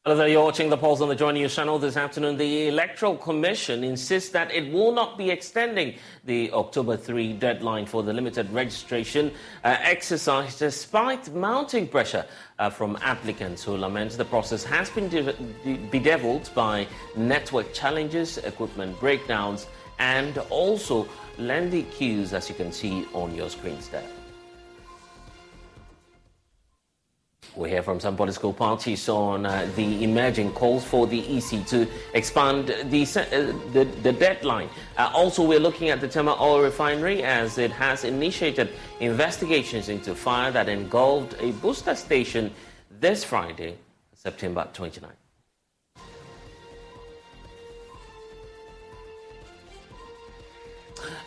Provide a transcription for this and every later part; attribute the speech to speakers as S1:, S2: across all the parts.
S1: Hello there, you're watching The Pulse on the Joy News channel this afternoon. The Electoral Commission insists that it will not be extending the October 3 deadline for the limited registration exercise despite mounting pressure from applicants who lament the process has been bedeviled by network challenges, equipment breakdowns, and also lengthy queues, as you can see on your screens there. We hear from some political parties on the emerging calls for the EC to expand the deadline. Also, we're looking at the Tema Oil Refinery as it has initiated investigations into fire that engulfed a booster station this Friday, September 29.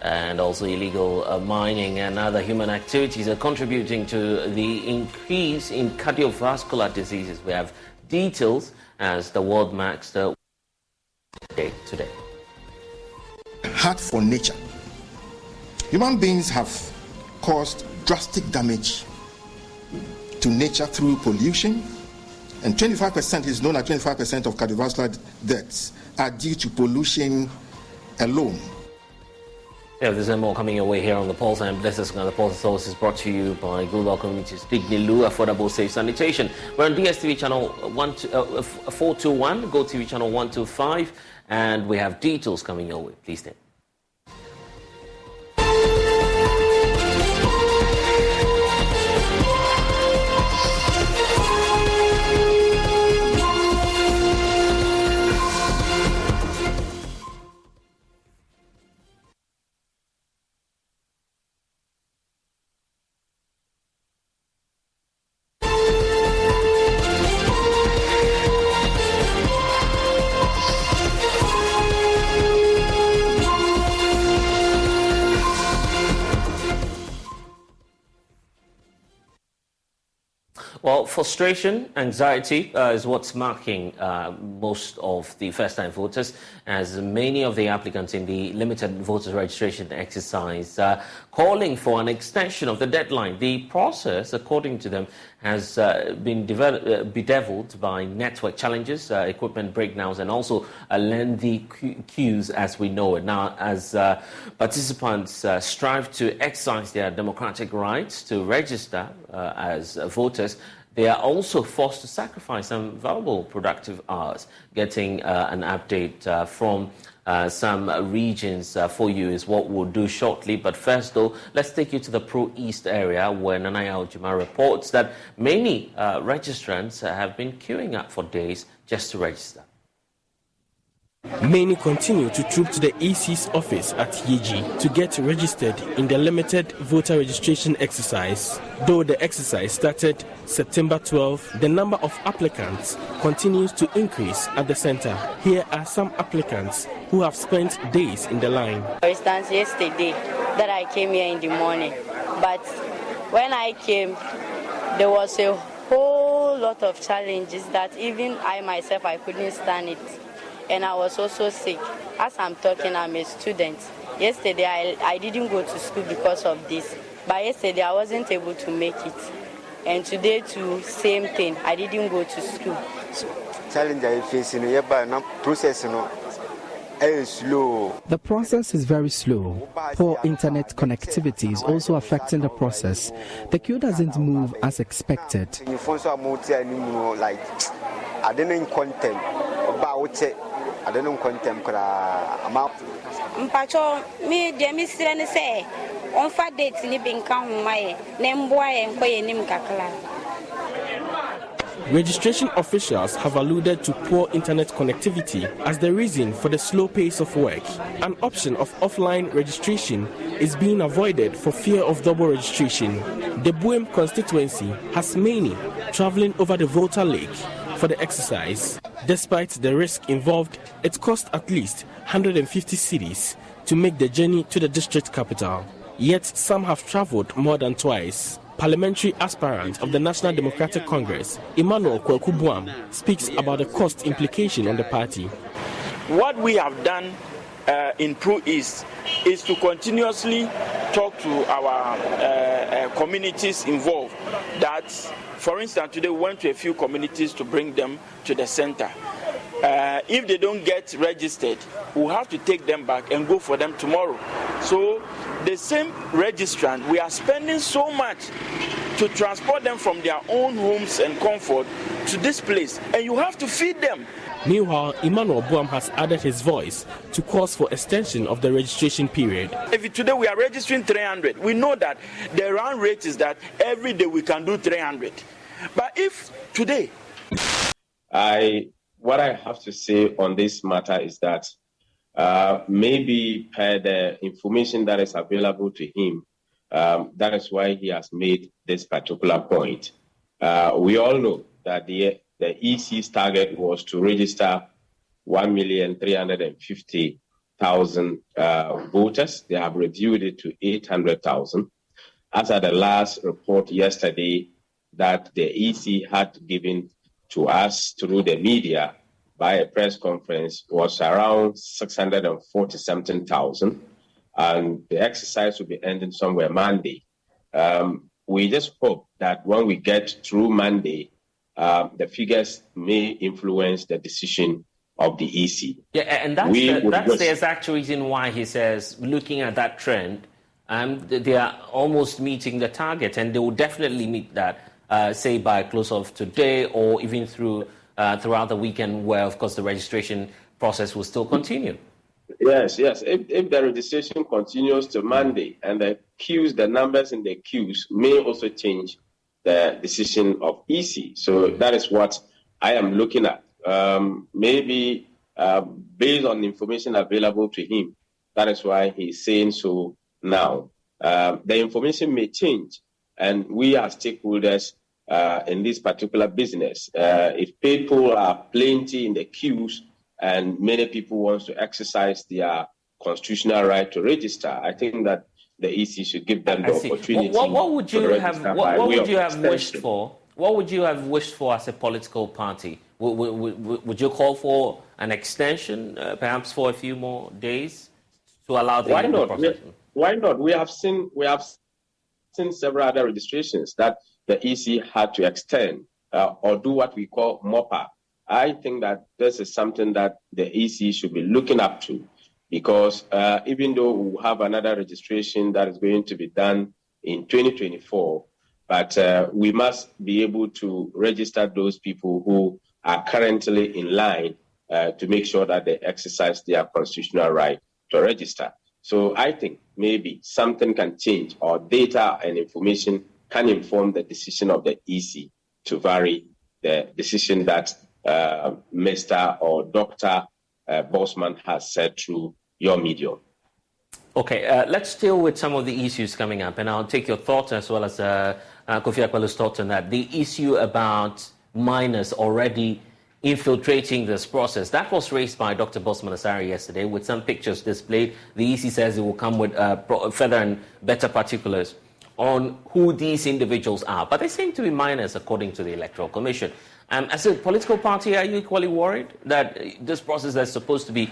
S1: And also illegal mining and other human activities are contributing to the increase in cardiovascular diseases. We have details as the world marks the day today.
S2: Heart for nature. Human beings have caused drastic damage to nature through pollution, and 25% is known that 25% of cardiovascular deaths are due to pollution alone.
S1: Yeah, there's more coming your way here on The Pulse, and this is The Pulse Source is brought to you by Global Communities Dignilu Affordable Safe Sanitation. We're on DSTV channel 421, Go TV channel 125, and we have details coming your way. Please stay. Well, frustration, anxiety is what's marking most of the first-time voters, as many of the applicants in the limited voters registration exercise calling for an extension of the deadline. The process, according to them, has been bedeviled by network challenges, equipment breakdowns, and also lengthy queues as we know it. Now, as participants strive to exercise their democratic rights to register as voters, they are also forced to sacrifice some valuable productive hours. Getting an update from some regions for you is what we'll do shortly. But first, though, let's take you to the Pro-East area where Nanaya Aljuma reports that many registrants have been queuing up for days just to register.
S3: Many continue to troop to the EC's office at Yeji to get registered in the limited voter registration exercise. Though the exercise started September 12, the number of applicants continues to increase at the center. Here are some applicants who have spent days in the line.
S4: For instance, yesterday that I came here in the morning, but when I came, there was a whole lot of challenges that even I myself, I couldn't stand it. And I was also sick. As I'm talking, I'm a student. Yesterday, I didn't go to school because of this. But yesterday, I wasn't able to make it. And today, too, same thing. I didn't go to school.
S5: Challenge I face in the process is slow.
S6: The process is very slow. Poor internet connectivity is also affecting the process. The queue doesn't move as expected.
S5: I didn't content about it. I don't know content amount.
S4: Mpacho me de mi sire ne say on fa date ni bin kan ho mai na mboa ye nkoye nim kakla.
S3: Registration officials have alluded to poor internet connectivity as the reason for the slow pace of work. An option of offline registration is being avoided for fear of double registration. The Buem constituency has many traveling over the voter lake for the exercise. Despite the risk involved, it cost at least 150 cedis to make the journey to the district capital. Yet some have traveled more than twice. Parliamentary aspirant of the National Democratic Congress, Emmanuel Kwakubuam, speaks about the cost implication on the party.
S7: What we have done in Pro-East is to continuously talk to our communities involved that, for instance, today we went to a few communities to bring them to the center. If they don't get registered, we'll have to take them back and go for them tomorrow. So the same registrant, we are spending so much to transport them from their own homes and comfort to this place, and you have to feed them.
S3: Meanwhile, Emmanuel Boam has added his voice to calls for extension of the registration period.
S7: If today we are registering 300, we know that the run rate is that every day we can do 300. But if today...
S8: What I have to say on this matter is that maybe per the information that is available to him, that is why he has made this particular point. We all know that the EC's target was to register 1,350,000 voters. They have reviewed it to 800,000. As at the last report yesterday that the EC had given to us through the media by a press conference was around 640-something,000. And the exercise will be ending somewhere Monday. We just hope that when we get through Monday, the figures may influence the decision of the EC.
S1: Yeah, and that's the exact reason why he says, looking at that trend, they are almost meeting the target, and they will definitely meet that, say, by close of today or even throughout the weekend, where, of course, the registration process will still continue.
S8: Yes. If the registration continues to Monday and the numbers in the queues may also change the decision of EC. So that is what I am looking at. Maybe based on information available to him, that is why he's saying so now. The information may change, and we as stakeholders in this particular business, if people are plenty in the queues and many people want to exercise their constitutional right to register, I think that the EC should give them the opportunity.
S1: What would you have wished for? What would you have wished for as a political party? Would you call for an extension, perhaps for a few more days, to allow the process?
S8: Why not? We have seen several other registrations that the EC had to extend or do what we call mop-up. I think that this is something that the EC should be looking up to, because even though we have another registration that is going to be done in 2024, but we must be able to register those people who are currently in line to make sure that they exercise their constitutional right to register. So I think maybe something can change, or data and information can inform the decision of the EC to vary the decision that Mr. or Dr. Bosman has said through your medium.
S1: Okay, let's deal with some of the issues coming up, and I'll take your thoughts as well as Kofi Akpalo's thoughts on that. The issue about minors already infiltrating this process, that was raised by Dr. Bosman Asare yesterday with some pictures displayed. The EC says it will come with further and better particulars on who these individuals are. But they seem to be minors, according to the Electoral Commission. As a political party, are you equally worried that this process that's supposed to be,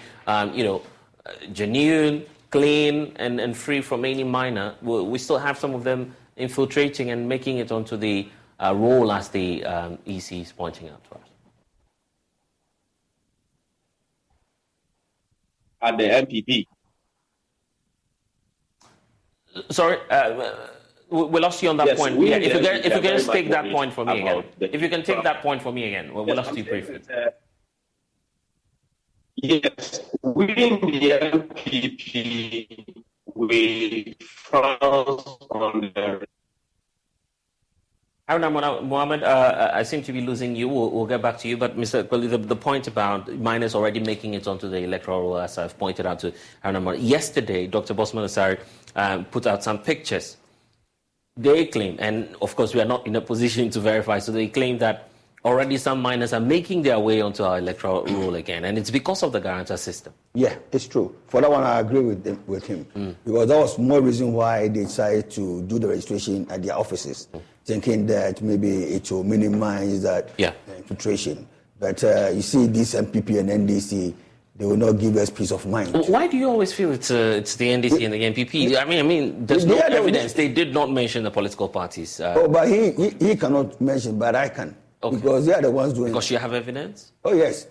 S1: genuine, clean, and free from any minor, we still have some of them infiltrating and making it onto the role as the EC is pointing out to us?
S8: At the MPP.
S1: Sorry, we lost you on that point. Yeah, if you can just take that point for me again. If you can take that point for me again, we lost you briefly.
S8: Yes, within the MPP, we frown on the...
S1: Haruna Mohammed, I seem to be losing you. We'll get back to you. But Mr. Kweli, the point about minors already making it onto the electoral roll, as I've pointed out to Haruna Mohammed. Yesterday, Dr. Bosman Asare put out some pictures. They claim, and of course we are not in a position to verify, so they claim that already some minors are making their way onto our electoral roll again, and it's because of the guarantor system.
S9: Yeah, it's true. For that one, I agree with him. Because that was more reason why they decided to do the registration at their offices, thinking that maybe it will minimize that infiltration. But you see, this MPP and NDC, they will not give us peace of mind.
S1: Why do you always feel it's the NDC and the NPP? I mean, there's no evidence. They did not mention the political parties.
S9: But he cannot mention, but I can. Okay. Because they are the ones doing.
S1: Because you have evidence?
S9: Oh yes.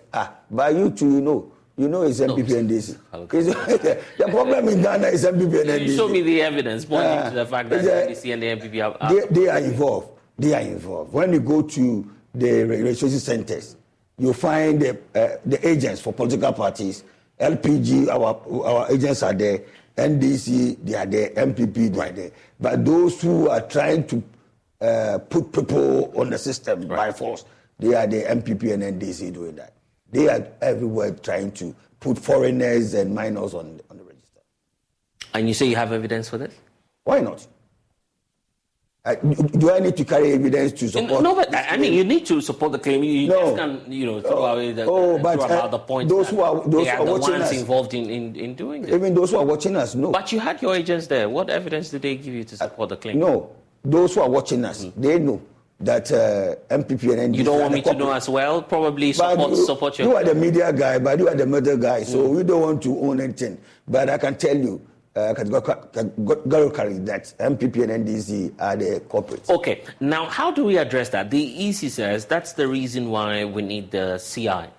S9: But you too, you know it's MPP and NDC. Okay. The problem in Ghana is MPP and NDC.
S1: You show me the evidence pointing to the fact that the NDC and the MPP are...
S9: They are involved. They are involved. When you go to the registration centers, you find the agents for political parties. LPG, our agents are there. NDC, they are there. MPP, they are there. But those who are trying to put people on the system by force, they are the MPP and NDC doing that. They are everywhere trying to put foreigners and minors on the register.
S1: And you say you have evidence for this?
S9: Why not? Do I need to carry evidence to support?
S1: No, but I mean, you need to support the claim. You just can, throw away the point.
S9: Those who are watching us
S1: involved in doing it.
S9: Even those who are watching us, no.
S1: But you had your agents there. What evidence did they give you to support the claim?
S9: No, those who are watching us, they know that MPP and NDC.
S1: You don't want me to know as well? Probably support your.
S9: You are the media guy, but you are the murder guy, so we don't want to own anything. But I can tell you, categorically that MPP and NDC are the corporates.
S1: Okay, now how do we address that? The EC says that's the reason why we need the CI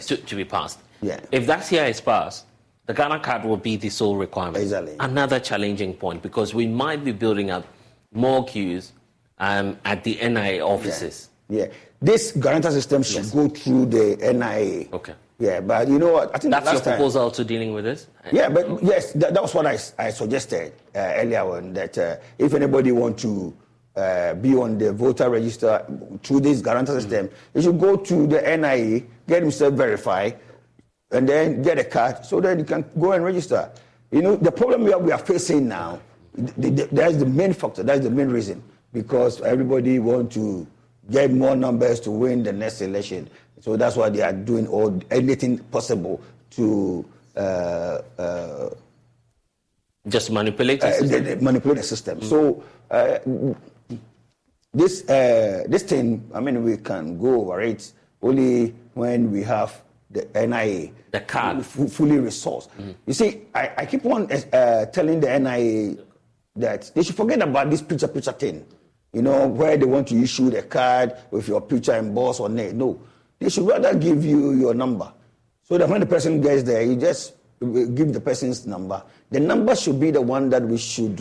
S1: to be passed.
S9: Yeah.
S1: If that CI is passed, the Ghana card will be the sole requirement.
S9: Exactly.
S1: Another challenging point, because we might be building up more queues at the NIA offices.
S9: Yeah. This guarantor system should go through the NIA.
S1: Okay.
S9: Yeah, but you know what? I think
S1: that's your proposal to dealing with this?
S9: Yeah, but yes, that was what I suggested earlier on, that if anybody wants to be on the voter register through this guarantor system, he should go to the NIA, get himself verified, and then get a card so that he can go and register. You know, the problem we are facing now, that's the main factor, that's the main reason, because everybody wants to get more numbers to win the next election. So that's why they are doing anything possible to
S1: just manipulate the system.
S9: Manipulate the system. So this thing, I mean, we can go over it only when we have the NIA,
S1: the card,
S9: fully resourced. You see, I keep on telling the NIA that they should forget about this picture thing. You know, where they want to issue the card with your picture embossed on it. No. They should rather give you your number, so that when the person gets there, you just give the person's number. The number should be the one that we should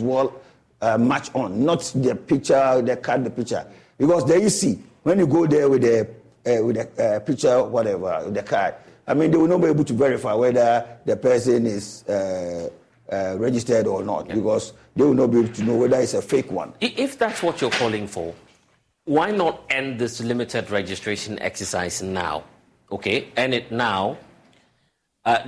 S9: match on, not the picture, the card, the picture. Because there you see, when you go there with the picture, whatever, the card, I mean, they will not be able to verify whether the person is registered or not, because they will not be able to know whether it's a fake one.
S1: If that's what you're calling for, why not end this limited registration exercise now? Okay, end it now.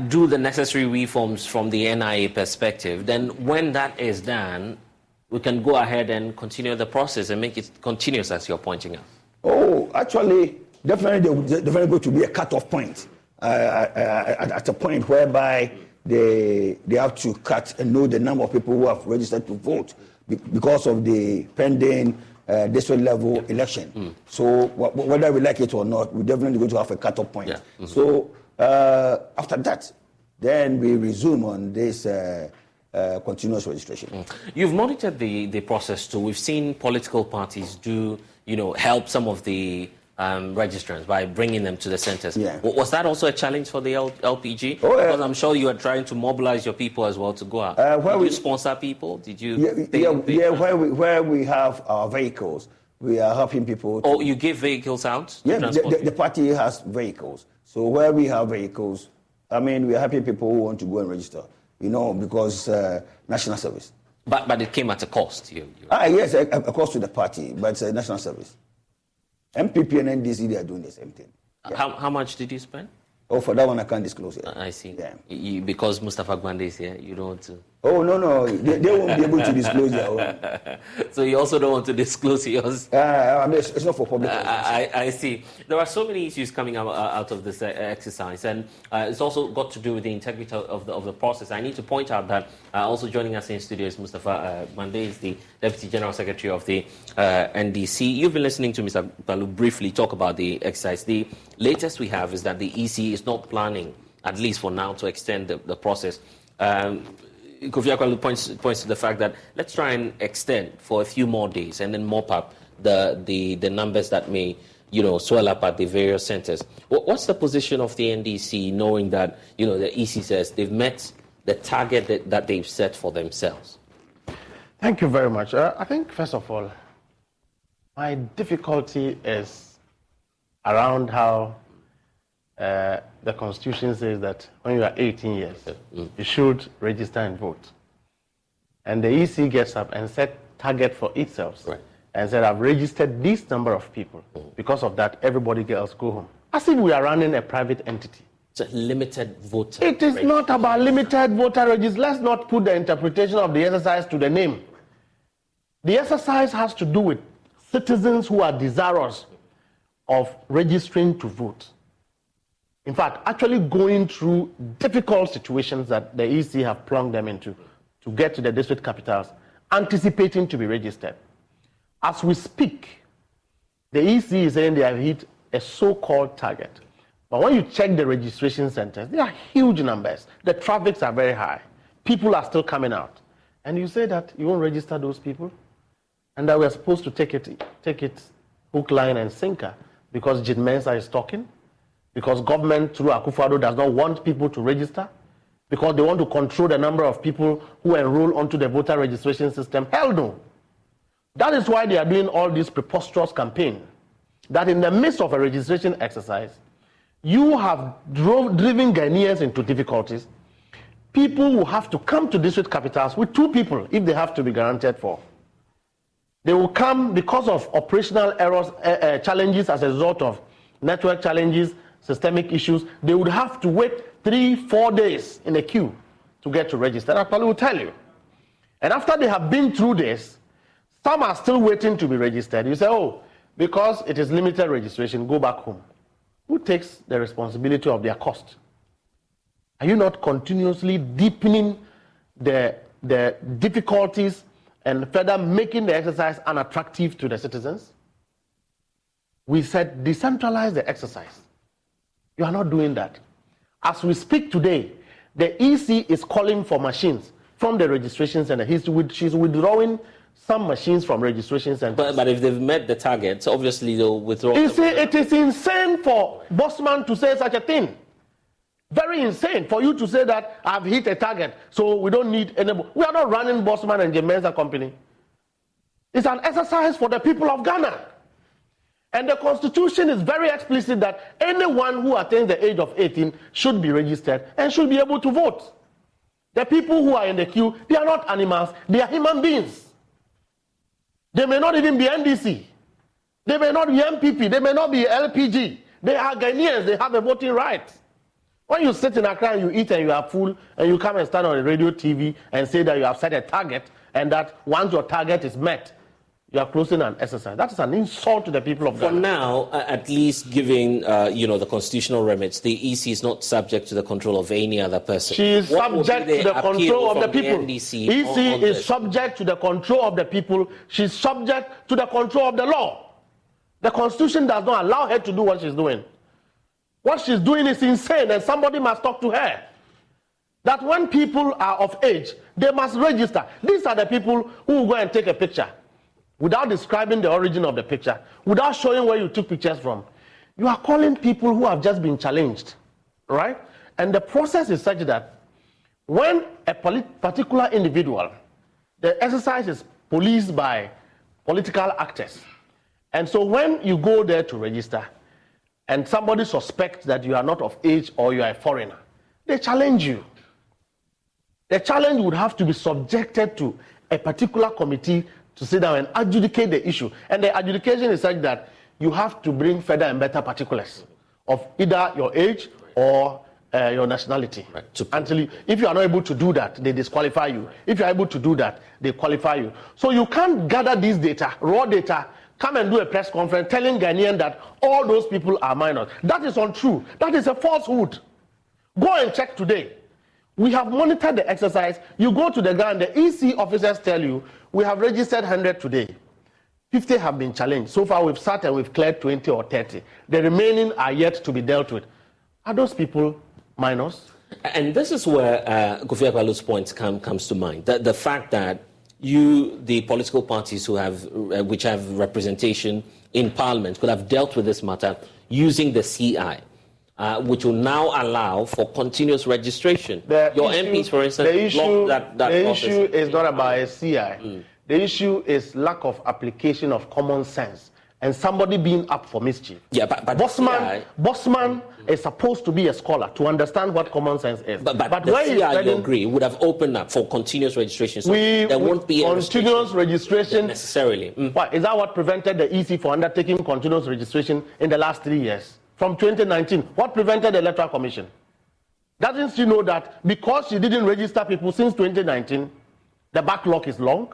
S1: Do the necessary reforms from the NIA perspective. Then when that is done, we can go ahead and continue the process and make it continuous, as you're pointing out.
S9: Oh, actually, definitely going to be a cut-off point at a point whereby they have to cut and know the number of people who have registered to vote because of the pending district level election. So whether we like it or not, we're definitely going to have a cut-off point. So after that, then we resume on this continuous registration.
S1: You've monitored the process too. We've seen political parties help some of the registrants by bringing them to the centers.
S9: Yeah.
S1: Was that also a challenge for the LPG?
S9: Oh,
S1: because I'm sure you are trying to mobilize your people as well to go out. Did you sponsor people? Did you?
S9: Where we have our vehicles, we are helping people.
S1: You give vehicles out?
S9: Yeah, the party has vehicles. So where we have vehicles, I mean, we are helping people who want to go and register. Because national service.
S1: But it came at a cost.
S9: Yes, a cost to the party, but it's a national service. MPP and NDC, they are doing the same thing.
S1: Yeah. How much did you spend?
S9: Oh, for that one, I can't disclose it.
S1: I see.
S9: Yeah.
S1: Because Mustafa Gwande is here, you don't want to...
S9: Oh, no. They won't be able to disclose their own.
S1: So you also don't want to disclose yours?
S9: I mean, it's not for public.
S1: I see. There are so many issues coming out of this exercise, and it's also got to do with the integrity of the process. I need to point out that also joining us in studio is Mustafa Gwande, is the Deputy General Secretary of the NDC. You've been listening to Mr. Balu briefly talk about the exercise. The latest we have is that the EC is not planning at least for now, to extend the process. Kofi Akwalu points to the fact that let's try and extend for a few more days and then mop up the numbers that may, swell up at the various centers. What's the position of the NDC, knowing that, the EC says they've met the target that they've set for themselves?
S10: Thank you very much. I think, first of all, my difficulty is around how the Constitution says that when you are 18 years, you should register and vote. And the EC gets up and set target for itself, right, and said, I've registered this number of people. Because of that, everybody else go home. As if we are running a private entity.
S1: It's a limited voter
S10: It is not about limited voter registration. Let's not put the interpretation of the exercise to the name. The exercise has to do with citizens who are desirous of registering to vote. In fact, actually going through difficult situations that the EC have plunged them into to get to the district capitals, anticipating to be registered. As we speak, the EC is saying they have hit a so-called target. But when you check the registration centers, there are huge numbers. The traffics are very high. People are still coming out. And you say that you won't register those people? And that we're supposed to take it hook, line, and sinker because Jid Mensah is talking, because government through Akufo-Addo does not want people to register, because they want to control the number of people who enroll onto the voter registration system. Hell no. That is why they are doing all this preposterous campaign, that in the midst of a registration exercise, you have driven Ghanaians into difficulties. People will have to come to district capitals with 2 people if they have to be guaranteed for. They will come because of operational errors, challenges as a result of network challenges, systemic issues. They would have to wait 3-4 days in a queue to get to register. I probably will tell you. And after they have been through this, some are still waiting to be registered. You say, oh, because it is limited registration, go back home. Who takes the responsibility of their cost? Are you not continuously deepening the difficulties and further making the exercise unattractive to the citizens? We said decentralize the exercise. You are not doing that. As we speak today, the EC is calling for machines from the registration center. She's withdrawing some machines from registration centers.
S1: But if they've met the targets, obviously they'll withdraw.
S10: You see, it is insane for Bosman to say such a thing. Very insane for you to say that I've hit a target, so we don't need any. We are not running Bosman and Jid Mensah Company. It's an exercise for the people of Ghana. And the Constitution is very explicit that anyone who attains the age of 18 should be registered and should be able to vote. The people who are in the queue, they are not animals, they are human beings. They may not even be NDC. They may not be MPP. They may not be LPG. They are Ghanaians. They have a voting right. When you sit in Accra and you eat and you are full and you come and stand on the radio, TV and say that you have set a target and that once your target is met, you are closing an exercise. That is an insult to the people of Ghana.
S1: For now, at least giving the constitutional remits, the EC is not subject to the control of any other person.
S10: She is subject to the control of the people. EC is subject to the control of the people. She is subject to the control of the law. The Constitution does not allow her to do what she's doing. What she's doing is insane, and somebody must talk to her. That when people are of age, they must register. These are the people who will go and take a picture without describing the origin of the picture, without showing where you took pictures from. You are calling people who have just been challenged, right? And the process is such that when a particular individual, the exercise is policed by political actors. And so when you go there to register and somebody suspects that you are not of age or you are a foreigner, they challenge you. The challenge would have to be subjected to a particular committee to sit down and adjudicate the issue. And the adjudication is such that you have to bring further and better particulars of either your age or your nationality. Right. If you are not able to do that, they disqualify you. If you are able to do that, they qualify you. So you can't gather this data, raw data, come and do a press conference telling Ghanaians that all those people are minors. That is untrue. That is a falsehood. Go and check today. We have monitored the exercise. You go to the ground, the EC officers tell you, we have registered 100 today. 50 have been challenged. So far, we've sat and we've cleared 20 or 30. The remaining are yet to be dealt with. Are those people minors.
S1: And this is where Kofi Akpalo's point comes to mind. The fact that the political parties which have representation in Parliament, could have dealt with this matter using the CI, which will now allow for continuous registration. MPs, for instance,
S10: the issue,
S1: that
S10: the
S1: process.
S10: issue is not about a CI. The issue is lack of application of common sense and somebody being up for mischief.
S1: Yeah, but
S10: Bossman is supposed to be a scholar to understand what common sense is.
S1: But the
S10: where
S1: CI, you agree, would have opened up for continuous registration. So there won't be a
S10: continuous registration
S1: necessarily.
S10: What, is that what prevented the EC from undertaking continuous registration in the last 3 years? From 2019, what prevented the Electoral Commission? Doesn't she know that because she didn't register people since 2019, the backlog is long,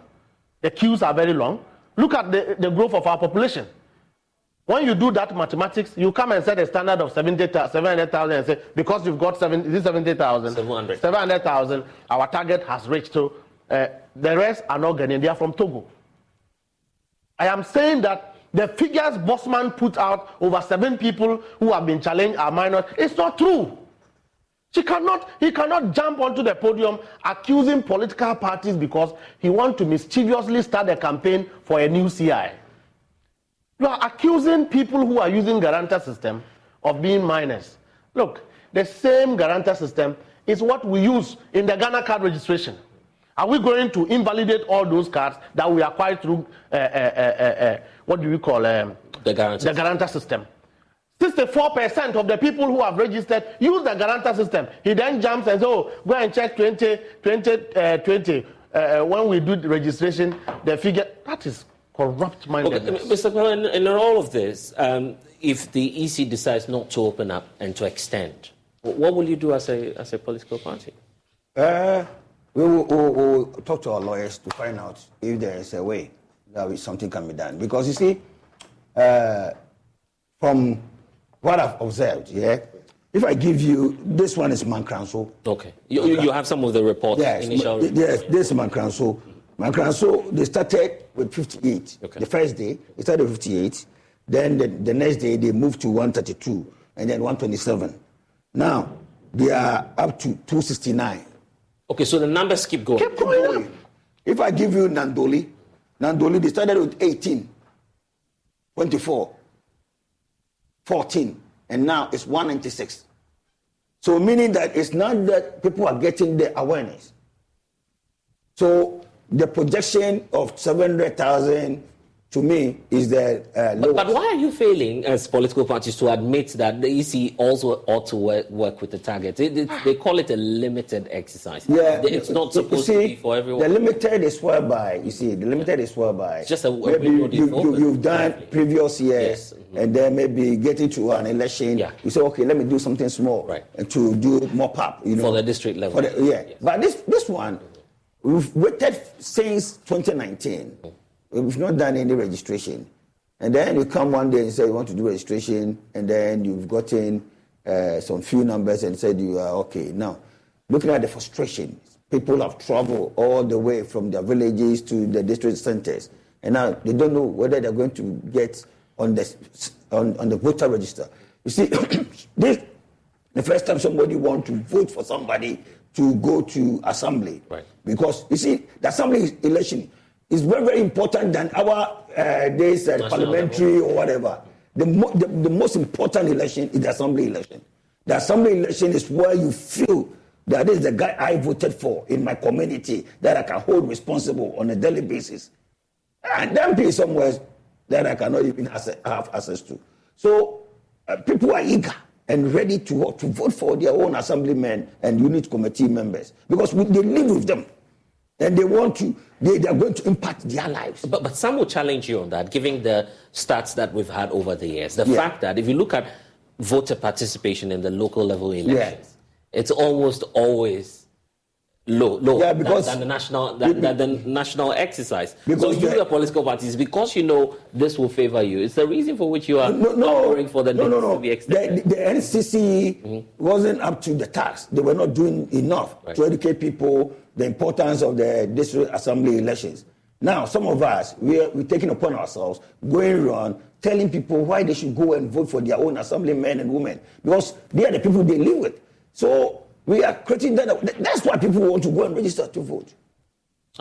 S10: the queues are very long? Look at the growth of our population. When you do that mathematics, you come and set a standard of 700,000 and say, because you've got 70,000, 700,000, our target has reached. So the rest are not Ghanaian, they are from Togo. I am saying that the figures Bossman put out, over 7 people who have been challenged are minors, it's not true. He cannot jump onto the podium accusing political parties because he wants to mischievously start a campaign for a new CI. You are accusing people who are using guarantor system of being minors. Look, the same guarantor system is what we use in the Ghana card registration. Are we going to invalidate all those cards that we acquired through, what do we call, the guarantor system? 64% of the people who have registered use the guarantor system. He then jumps and says, oh, go and check 2020, when we do the registration, the figure, that is corrupt mindedness.
S1: Okay, Mr. Kwame, in all of this, if the EC decides not to open up and to extend, what will you do as a political party?
S9: We will talk to our lawyers to find out if there is a way that something can be done. Because you see, from what I've observed, if I give you, this one is Mankranso.
S1: Okay. You have some of the reports?
S9: Yes,
S1: initial.
S9: Yes, this is Mankranso. Mankranso, they started with 58. Okay. The first day, they started with 58. Then the next day, they moved to 132. And then 127. Now, they are up to 269.
S1: Okay, so the numbers keep going.
S9: Keep going. If I give you Nandoli, they started with 18, 24, 14, and now it's 196. So meaning that it's not that people are getting the awareness. So the projection of 700,000 to me is the lowest.
S1: But why are you failing as political parties to admit that the EC also ought to work with the target? They call it a limited exercise.
S9: Yeah,
S1: it's not supposed to be for everyone.
S9: The limited is whereby, you see, the limited is whereby
S1: it's just a
S9: maybe you've done previous years, and then maybe getting to an election, you say, okay, let me do something small to do more pop,
S1: for the district level.
S9: Yes. But this one, we've waited since 2019. We've not done any registration. And then you come one day and say you want to do registration, and then you've gotten some few numbers and said you are okay. Now, looking at the frustration, people have traveled all the way from their villages to the district centers, and now they don't know whether they're going to get on the voter register. You see, this the first time somebody wants to vote for somebody to go to assembly.
S1: Right.
S9: Because, you see, the assembly election is very, very important than our parliamentary level, or whatever. The most important election is the assembly election. The assembly election is where you feel that this is the guy I voted for in my community that I can hold responsible on a daily basis. And then be somewhere that I cannot even have access to. So people are eager and ready to vote for their own assemblymen and unit committee members because they live with them. And they want to, they are going to impact their lives.
S1: But some will challenge you on that, given the stats that we've had over the years. The fact that if you look at voter participation in the local level elections, it's almost always low because than the national exercise. So you, the political parties, because you know this will favor you, it's the reason for which you are offering for the next to be extended.
S9: The NCC wasn't up to the task. They were not doing enough to educate people the importance of the district assembly elections. Now, some of us, we're taking upon ourselves, going around, telling people why they should go and vote for their own assemblymen and women, because they are the people they live with. So we are creating that. That's why people want to go and register to vote.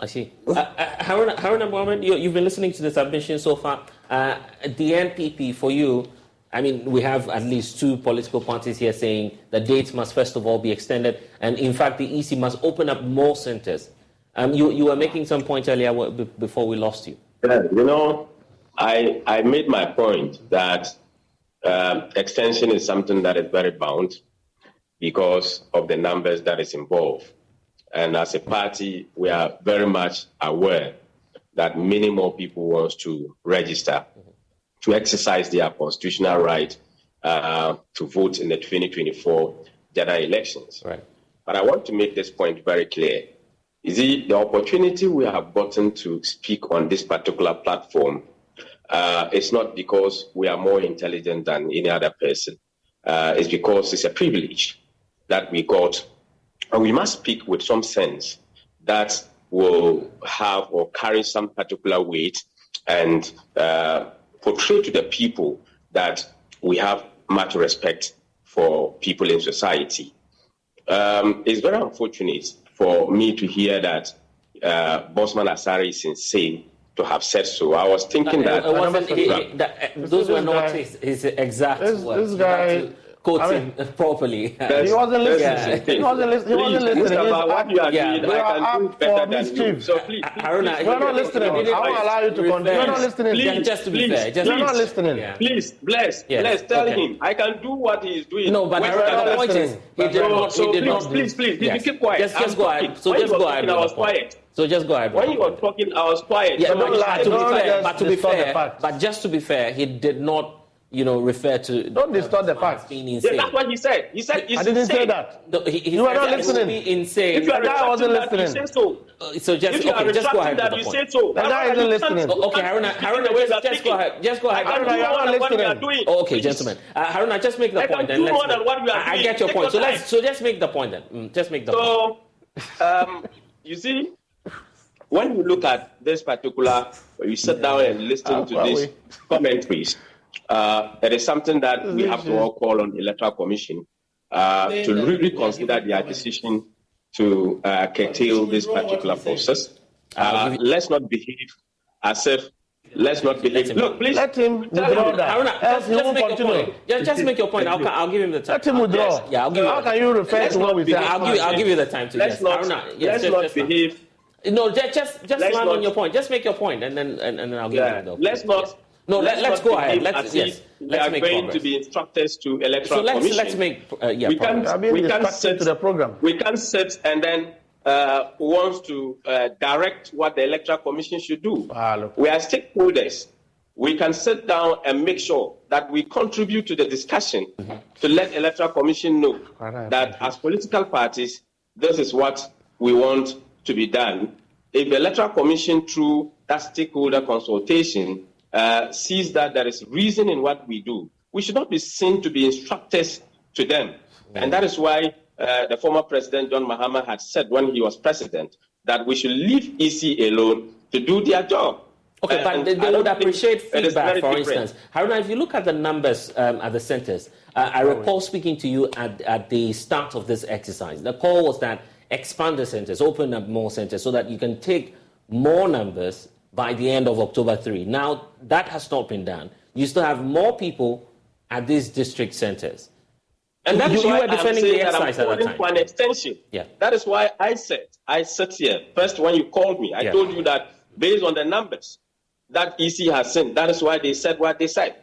S1: I see. Haruna Mohammed, you've been listening to the submission so far. The NPP, for you, I mean, we have at least 2 political parties here saying the dates must first of all be extended, and in fact, the EC must open up more centers. You were making some point earlier before we lost you.
S8: I made my point that extension is something that is very bound because of the numbers that is involved. And as a party, we are very much aware that many more people want to register to exercise their constitutional right to vote in the 2024 general elections.
S1: Right.
S8: But I want to make this point very clear. The opportunity we have gotten to speak on this particular platform is not because we are more intelligent than any other person. It's because it's a privilege that we got. And we must speak with some sense that will have or carry some particular weight and portray to the people that we have much respect for people in society. It's very unfortunate for me to hear that Bosman Asari is insane to have said so. I was thinking
S1: those were not his exact words.
S10: This guy...
S1: Quote him properly.
S10: He wasn't listening. He wasn't listening.
S8: What you are doing, I can do better than you. So please,
S1: Haruna,
S10: you're not listening. I won't allow you to continue. You're not listening.
S8: Please,
S1: just to be fair.
S10: You're not listening.
S8: Please, bless. Tell him I can do what he is doing.
S1: No, but the point is, he did not.
S8: Please, you keep quiet.
S1: Just go ahead. So just go ahead.
S8: I was quiet.
S1: So just go ahead.
S8: When you were talking, I was quiet.
S1: Yeah,
S10: don't lie.
S1: But just to be fair, he did not, refer to...
S10: Don't distort the facts.
S1: Being insane.
S8: Yeah, that's what he said. He said
S10: I didn't say that.
S1: No,
S10: you were not listening.
S1: Insane.
S8: If you are
S10: wasn't listening.
S8: You say so.
S1: So just go ahead.
S8: That you say so.
S10: The guy isn't listening.
S1: Okay, Haruna, just go ahead. Just go ahead.
S10: Haruna, you're not listening.
S1: Okay, gentlemen. Haruna, just make the point. I get your point. So just make the point then. Just make the point.
S8: So, you see, when you look at this particular, you sit down and listen to these commentaries, it is something that we have to all call on the Electoral Commission to really consider their decision to curtail this particular process. Let's not behave as if. Let's not behave. Look, please
S10: let him withdraw that.
S1: Just make your point. I'll give him the time.
S10: Let him withdraw.
S1: Yeah, I'll give you.
S10: How can you refer to what we said?
S1: I'll give you the time to.
S8: Let's not behave.
S1: No, just land on your point. Just make your point, and then I'll give you the.
S8: Let's not.
S1: No, let's go ahead.
S8: Let's make progress. To be instructors to Electoral
S1: So
S8: Commission.
S1: let's make
S8: we can sit
S10: to the program.
S8: We can sit and then wants to direct what the Electoral Commission should do. We are stakeholders. We can sit down and make sure that we contribute to the discussion to let Electoral Commission know that as political parties, this is what we want to be done. If the Electoral Commission, through that stakeholder consultation, sees that there is reason in what we do, we should not be seen to be instructors to them. And that is why the former President John Mahama had said when he was president that we should leave EC alone to do their job.
S1: Okay, but they would appreciate feedback, for instance. Haruna, if you look at the numbers at the centers, I recall speaking to you at the start of this exercise. The call was that expand the centers, open up more centers so that you can take more numbers by the end of October 3. Now, that has not been done. You still have more people at these district centers. And that you were defending the exercise at that time.
S8: For an extension.
S1: Yeah.
S8: That is why I sat here. First, when you called me, I told you that based on the numbers that EC has sent, that is why they said what they said.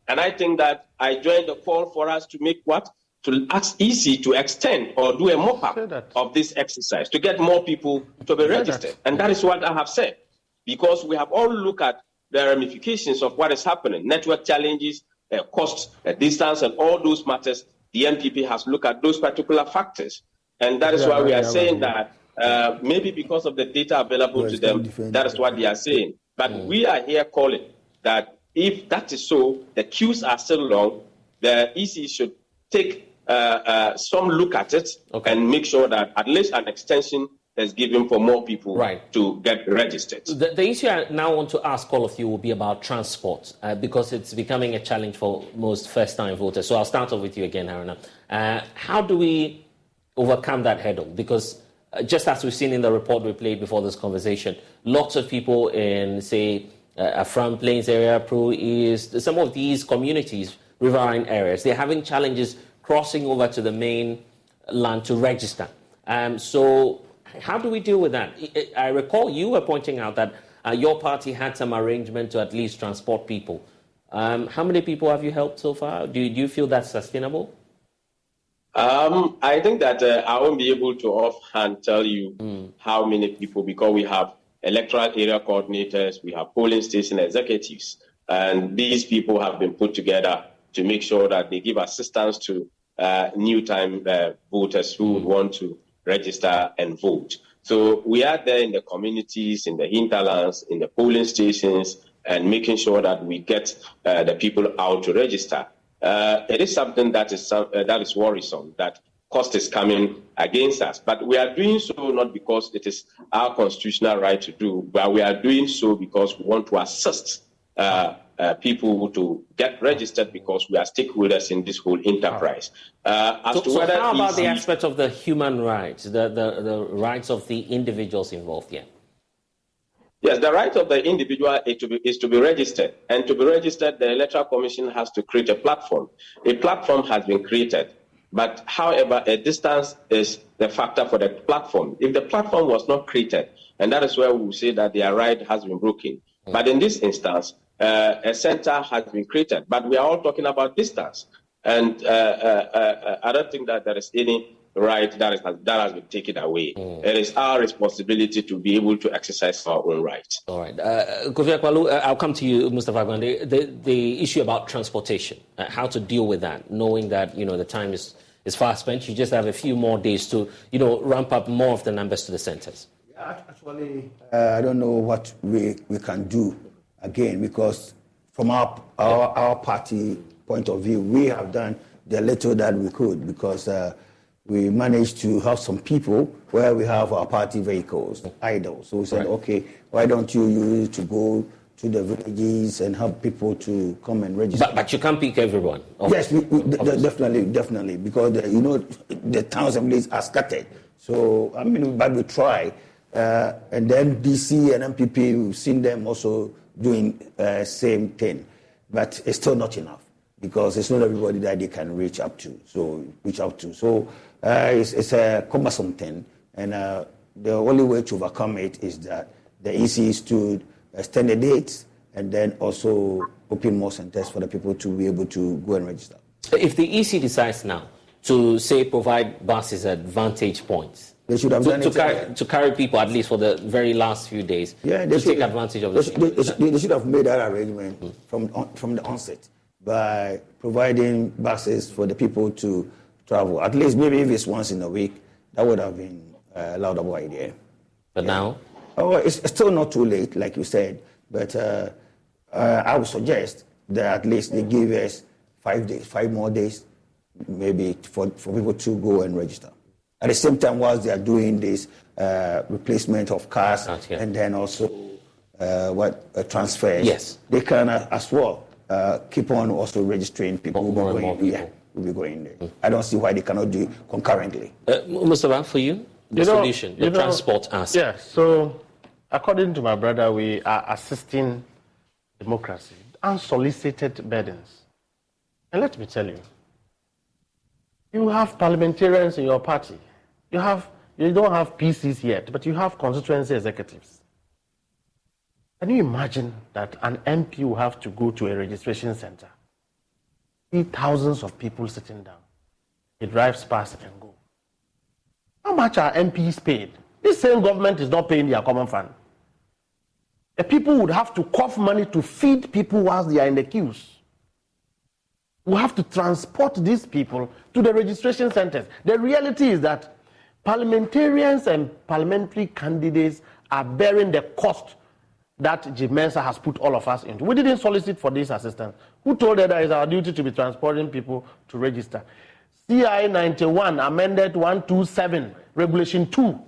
S8: And I think that I joined the call for us to make what? To ask EC to extend or do a mop-up of this exercise, to get more people to be registered. And that is what I have said. Because we have all looked at the ramifications of what is happening, network challenges, cost, distance, and all those matters. The NPP has looked at those particular factors. And that is why we are saying that maybe because of the data available to them, that is what they are saying. But we are here calling that if that is so, the queues are still long, the EC should take some look at it and make sure that at least an extension is given for more people to get registered.
S1: The issue I now want to ask all of you will be about transport because it's becoming a challenge for most first-time voters. So I'll start off with you again, Haruna. How do we overcome that hurdle? Because just as we've seen in the report we played before this conversation, lots of people in, say, Afram Plains area, Pro East, some of these communities, riverine areas, they're having challenges crossing over to the main land to register. So how do we deal with that? I recall you were pointing out that your party had some arrangement to at least transport people. How many people have you helped so far? Do you feel that's sustainable?
S8: I think that I won't be able to offhand tell you how many people, because we have electoral area coordinators, we have polling station executives, and these people have been put together to make sure that they give assistance to new-time voters who would want to register and vote. So we are there in the communities, in the hinterlands, in the polling stations, and making sure that we get the people out to register. It is something that is worrisome, that cost is coming against us. But we are doing so not because it is our constitutional right to do, but we are doing so because we want to assist people to get registered, because we are stakeholders in this whole enterprise.
S1: So how about the aspect of the human rights, the rights of the individuals involved here?
S8: Yes, the right of the individual is to be registered. And to be registered, the Electoral Commission has to create a platform. A platform has been created. But however, a distance is the factor for the platform. If the platform was not created, and that is where we will say that their right has been broken. But in this instance, a center has been created. But we are all talking about distance. And I don't think that there is any right that has been taken away. It is our responsibility to be able to exercise our own rights.
S1: All right. Kofi Akwalu, I'll come to you, Mustafa Gwande. The issue about transportation, how to deal with that, knowing that, the time is fast spent. You just have a few more days to, ramp up more of the numbers to the centers.
S9: Yeah, actually, I don't know what we can do again, because from our party point of view, we have done the little that we could, because we managed to have some people where we have our party vehicles idle. So we said, okay, why don't you use it to go to the villages and help people to come and register?
S1: But you can't pick everyone.
S9: Yes, definitely, because the towns and villages are scattered. So but we try, and then DC and MPP, we've seen them also doing same thing, but it's still not enough, because it's not everybody that they can reach out to. So it's a cumbersome thing, and the only way to overcome it is that the EC is to extend the dates and then also open more centers for the people to be able to go and register.
S1: If the EC decides now to, say, provide buses at vantage points,
S9: they should have done it
S1: to carry people at least for the very last few days, to take advantage of the
S9: they should have made that arrangement from the onset by providing buses for the people to travel. At least maybe if it's once in a week, that would have been a laudable idea.
S1: But now?
S9: Oh, it's still not too late, like you said, but I would suggest that at least they give us 5 more days, maybe for people to go and register. At the same time, whilst they are doing this replacement of cars and then also transfers,
S1: yes,
S9: they can as well keep on also registering people who will be going there. I don't see why they cannot do it concurrently.
S1: Mustafa, for you, the solution, the transport aspect.
S10: Yeah, so according to my brother, we are assisting democracy, unsolicited burdens. And let me tell you, you have parliamentarians in your party. You don't have PCs yet, but you have constituency executives. Can you imagine that an MP will have to go to a registration center, see thousands of people sitting down? He drives past and go. How much are MPs paid? This same government is not paying their common fund. The people would have to cough money to feed people whilst they are in the queues. We have to transport these people to the registration centers. The reality is that parliamentarians and parliamentary candidates are bearing the cost that Jim Mensah has put all of us into. We didn't solicit for this assistance. Who told us that it's our duty to be transporting people to register? CI 91 amended 127 regulation 2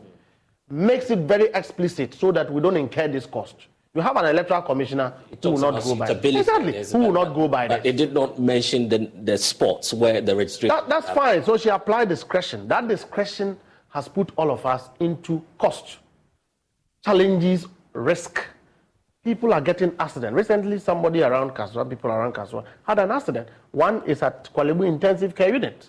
S10: makes it very explicit so that we don't incur this cost. You have an electoral commissioner who will not go by that.
S1: Exactly.
S10: Who will not go by that.
S1: They did not mention the spots where the registration...
S10: That's fine. So she applied discretion. That discretion has put all of us into cost, challenges, risk. People are getting accidents. Recently, somebody around Kaswa, people around Kaswa, had an accident. One is at Kuala Lumpur Intensive Care Unit.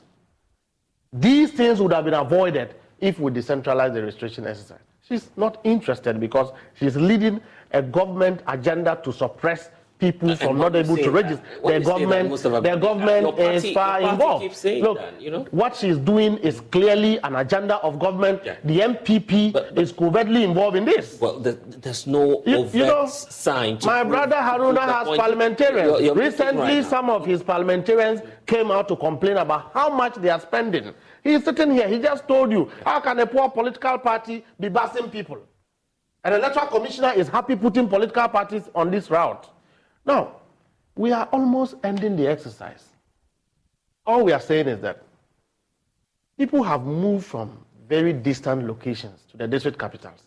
S10: These things would have been avoided if we decentralize the registration exercise. She's not interested because she's leading a government agenda to suppress people from not able to register. The government is far involved. Look, what she's doing is clearly an agenda of government. Yeah. The MPP is covertly involved in this.
S1: Well, there's no overt sign.
S10: My brother Haruna has parliamentarians. Recently, some of his parliamentarians came out to complain about how much they are spending. He's sitting here. He just told you, how can a poor political party be busing people? An electoral commissioner is happy putting political parties on this route. Now, we are almost ending the exercise. All we are saying is that people have moved from very distant locations to the district capitals,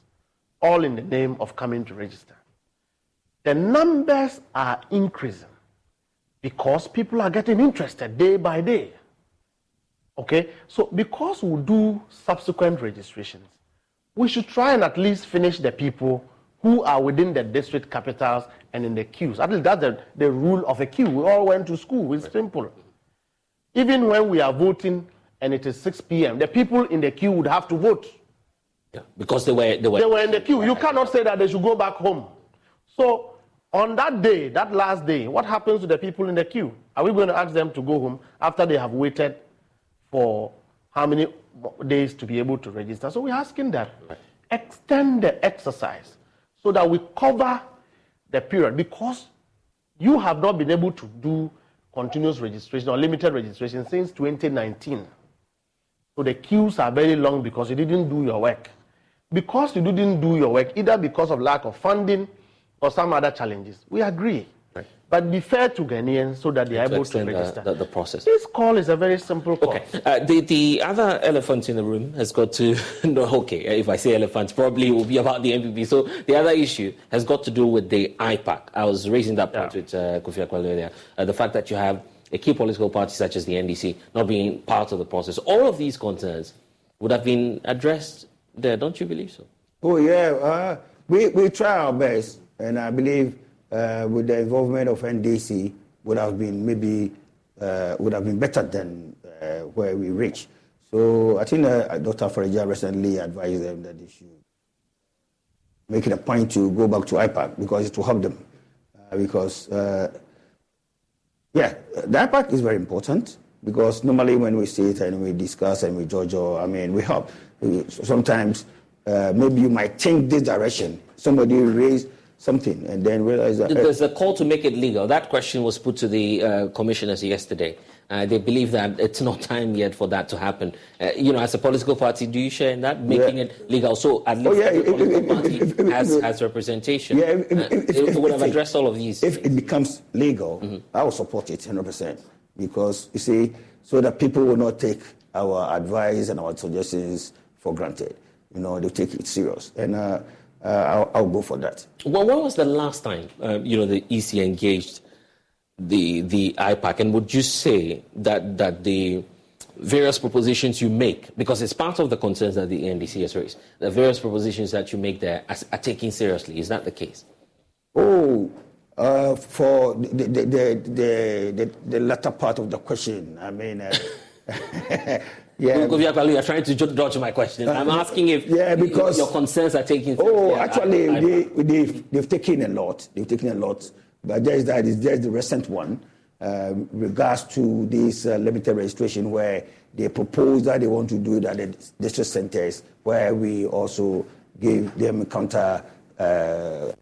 S10: all in the name of coming to register. The numbers are increasing because people are getting interested day by day. Okay, so because we do subsequent registrations, we should try and at least finish the people who are within the district capitals and in the queues. At least that's the rule of a queue. We all went to school. It's simple. Even when we are voting and it is 6 p.m., the people in the queue would have to vote.
S1: Yeah, because they were in
S10: the queue. You cannot say that they should go back home. So on that day, that last day, what happens to the people in the queue? Are we going to ask them to go home after they have waited for how many days to be able to register? So we're asking that extend the exercise so that we cover the period, because you have not been able to do continuous registration or limited registration since 2019. So the queues are very long because you didn't do your work. Because you didn't do your work, either because of lack of funding or some other challenges, we agree. But be fair to Ghanaians so that they are able to register.
S1: The process.
S10: This call is a very simple call.
S1: Okay. The other elephant in the room has got to... No, okay, if I say elephant, probably it will be about the MPP. So the other issue has got to do with the IPAC. I was raising that point with Kofi Akpaloo earlier. The fact that you have a key political party such as the NDC not being part of the process. All of these concerns would have been addressed there. Don't you believe so?
S9: Oh, yeah. We try our best, and I believe... with the involvement of NDC, would have been better than where we reach. So I think Dr. Fareja recently advised them that they should make it a point to go back to IPAC because it will help them. The IPAC is very important because normally when we sit and we discuss and we judge, we help. Sometimes maybe you might think this direction. Somebody raised something and then realize that
S1: there's a call to make it legal. That question was put to the commissioners yesterday. They believe that it's not time yet for that to happen. As a political party, do you share in that, making it legal? So at least the political party has representation. It would have addressed all of these.
S9: If it becomes legal, I will support it 100%. Because, you see, so that people will not take our advice and our suggestions for granted. They'll take it serious. And I'll go for that.
S1: Well, when was the last time, the EC engaged the IPAC? And would you say that the various propositions you make, because it's part of the concerns that the NDC has raised, the various propositions that you make there are taken seriously? Is that the case?
S9: For the latter part of the question,
S1: Yeah, you're trying to dodge my question. I'm asking if because your concerns are taken.
S9: Actually, they've taken a lot. But just the recent one, regards to this limited registration, where they propose that they want to do it at the district centers, where we also give them counter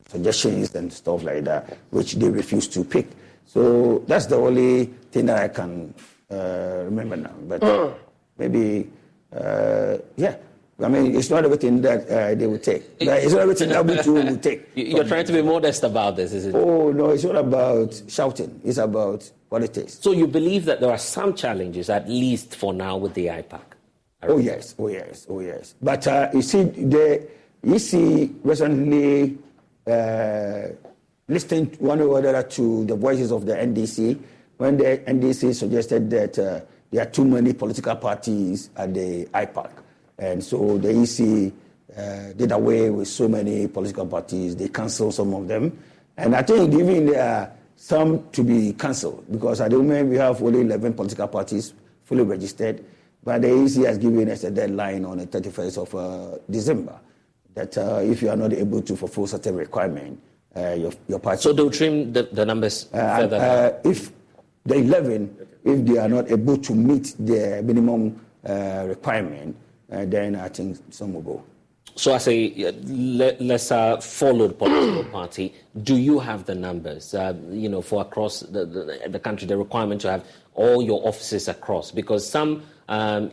S9: suggestions and stuff like that, which they refuse to pick. So that's the only thing that I can remember now. But maybe, it's not everything that they will take. It's not everything that we will take.
S1: You're trying to be modest about this, is it?
S9: Oh, no, it's not about shouting. It's about what it is.
S1: So you believe that there are some challenges, at least for now, with the IPAC?
S9: Oh, yes. But you see, the EC recently listened one or the other to the voices of the NDC when the NDC suggested that there are too many political parties at the IPAC. And so the EC did away with so many political parties. They canceled some of them. And I think even there are some to be cancelled because at the moment we have only 11 political parties fully registered. But the EC has given us a deadline on the 31st of December that if you are not able to fulfill certain requirement, your party...
S1: So they'll trim the numbers further?
S9: If the 11, if they are not able to meet the minimum requirement, then I think some will go.
S1: So as a lesser followed political party, do you have the numbers, for across the country, the requirement to have all your offices across? Because some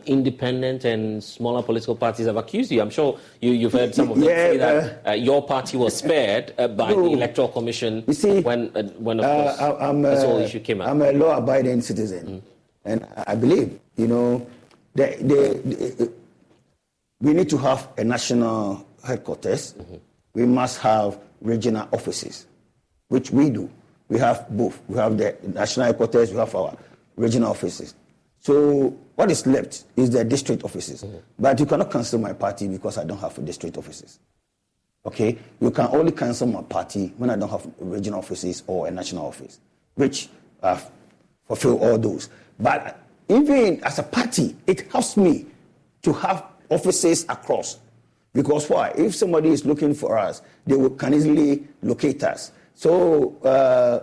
S1: independent and smaller political parties have accused you. I'm sure you've heard some of them say that your party was spared by the Electoral Commission when of course, this whole issue came out.
S9: I'm a law-abiding citizen, and I believe, we need to have a national headquarters. We must have regional offices, which we do. We have both. We have the national headquarters, we have our regional offices. So what is left is the district offices. But you cannot cancel my party because I don't have district offices. Okay? You can only cancel my party when I don't have regional offices or a national office, which fulfill all those. But even as a party, it helps me to have offices across. Because why? If somebody is looking for us, they can easily locate us. So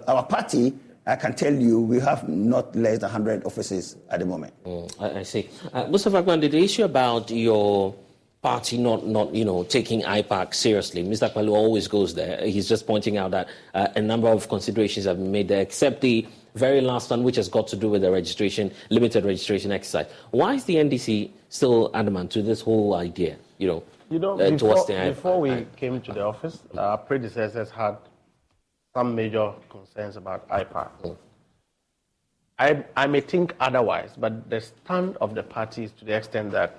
S9: our party, I can tell you, we have not less than 100 offices at the moment.
S1: I see. Mustafa Gwande, the issue about your party not taking IPAC seriously, Mr. Kpalu always goes there. He's just pointing out that a number of considerations have been made there, except the very last one, which has got to do with the limited registration exercise. Why is the NDC still adamant to this whole idea,
S10: before we came to the office, our predecessors had some major concerns about IPAC. I may think otherwise, but the stand of the party is to the extent that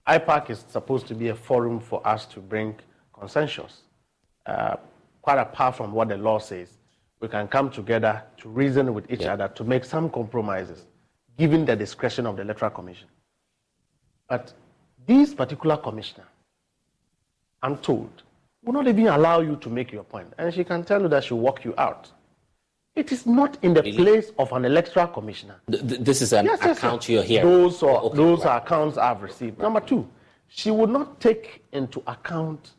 S10: IPAC is supposed to be a forum for us to bring consensus. Quite apart from what the law says, we can come together to reason with each other to make some compromises, given the discretion of the Electoral Commission. But this particular commissioner, I'm told, will not even allow you to make your point. And she can tell you that she'll walk you out. It is not in the place of an electoral commissioner.
S1: This is an account you're hearing.
S10: Those are accounts I've received. Number two, she would not take into account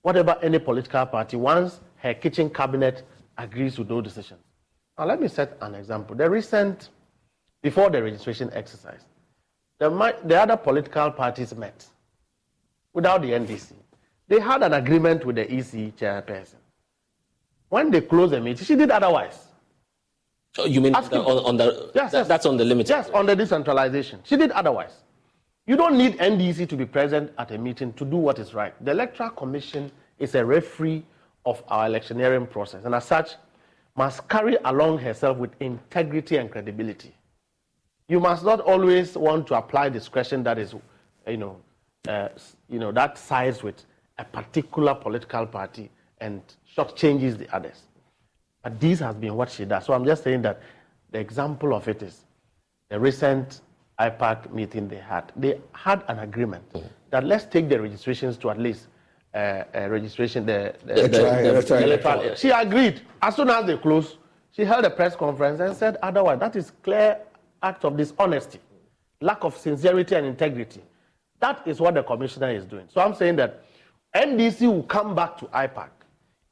S10: whatever any political party, once her kitchen cabinet agrees with those decisions. Now let me set an example. Before the registration exercise, the other political parties met without the NDC. They had an agreement with the EC chairperson. When they closed the meeting, she did otherwise.
S1: So you mean that's on the limited?
S10: Yes, on the decentralization. She did otherwise. You don't need NDC to be present at a meeting to do what is right. The Electoral Commission is a referee of our electioneering process, and as such, must carry along herself with integrity and credibility. You must not always want to apply discretion that is, that sides with a particular political party and shortchanges the others. But this has been what she does. So I'm just saying that the example of it is the recent IPAC meeting they had. They had an agreement that let's take the registrations to at least registration, the electoral. She agreed. As soon as they closed, she held a press conference and said otherwise. That is clear act of dishonesty, lack of sincerity and integrity. That is what the commissioner is doing. So I'm saying that NDC will come back to IPAC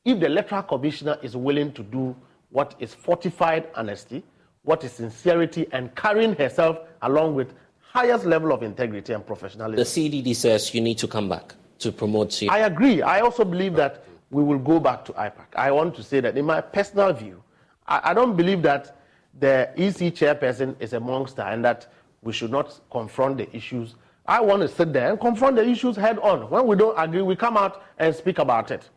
S10: if the Electoral Commissioner is willing to do what is fortified honesty, what is sincerity, and carrying herself along with highest level of integrity and professionalism.
S1: The CDD says you need to come back to promote you.
S10: I agree. I also believe that we will go back to IPAC. I want to say that in my personal view, I don't believe that the EC chairperson is a monster and that we should not confront the issues. I want to sit there and confront the issues head on. When we don't agree, we come out and speak about it.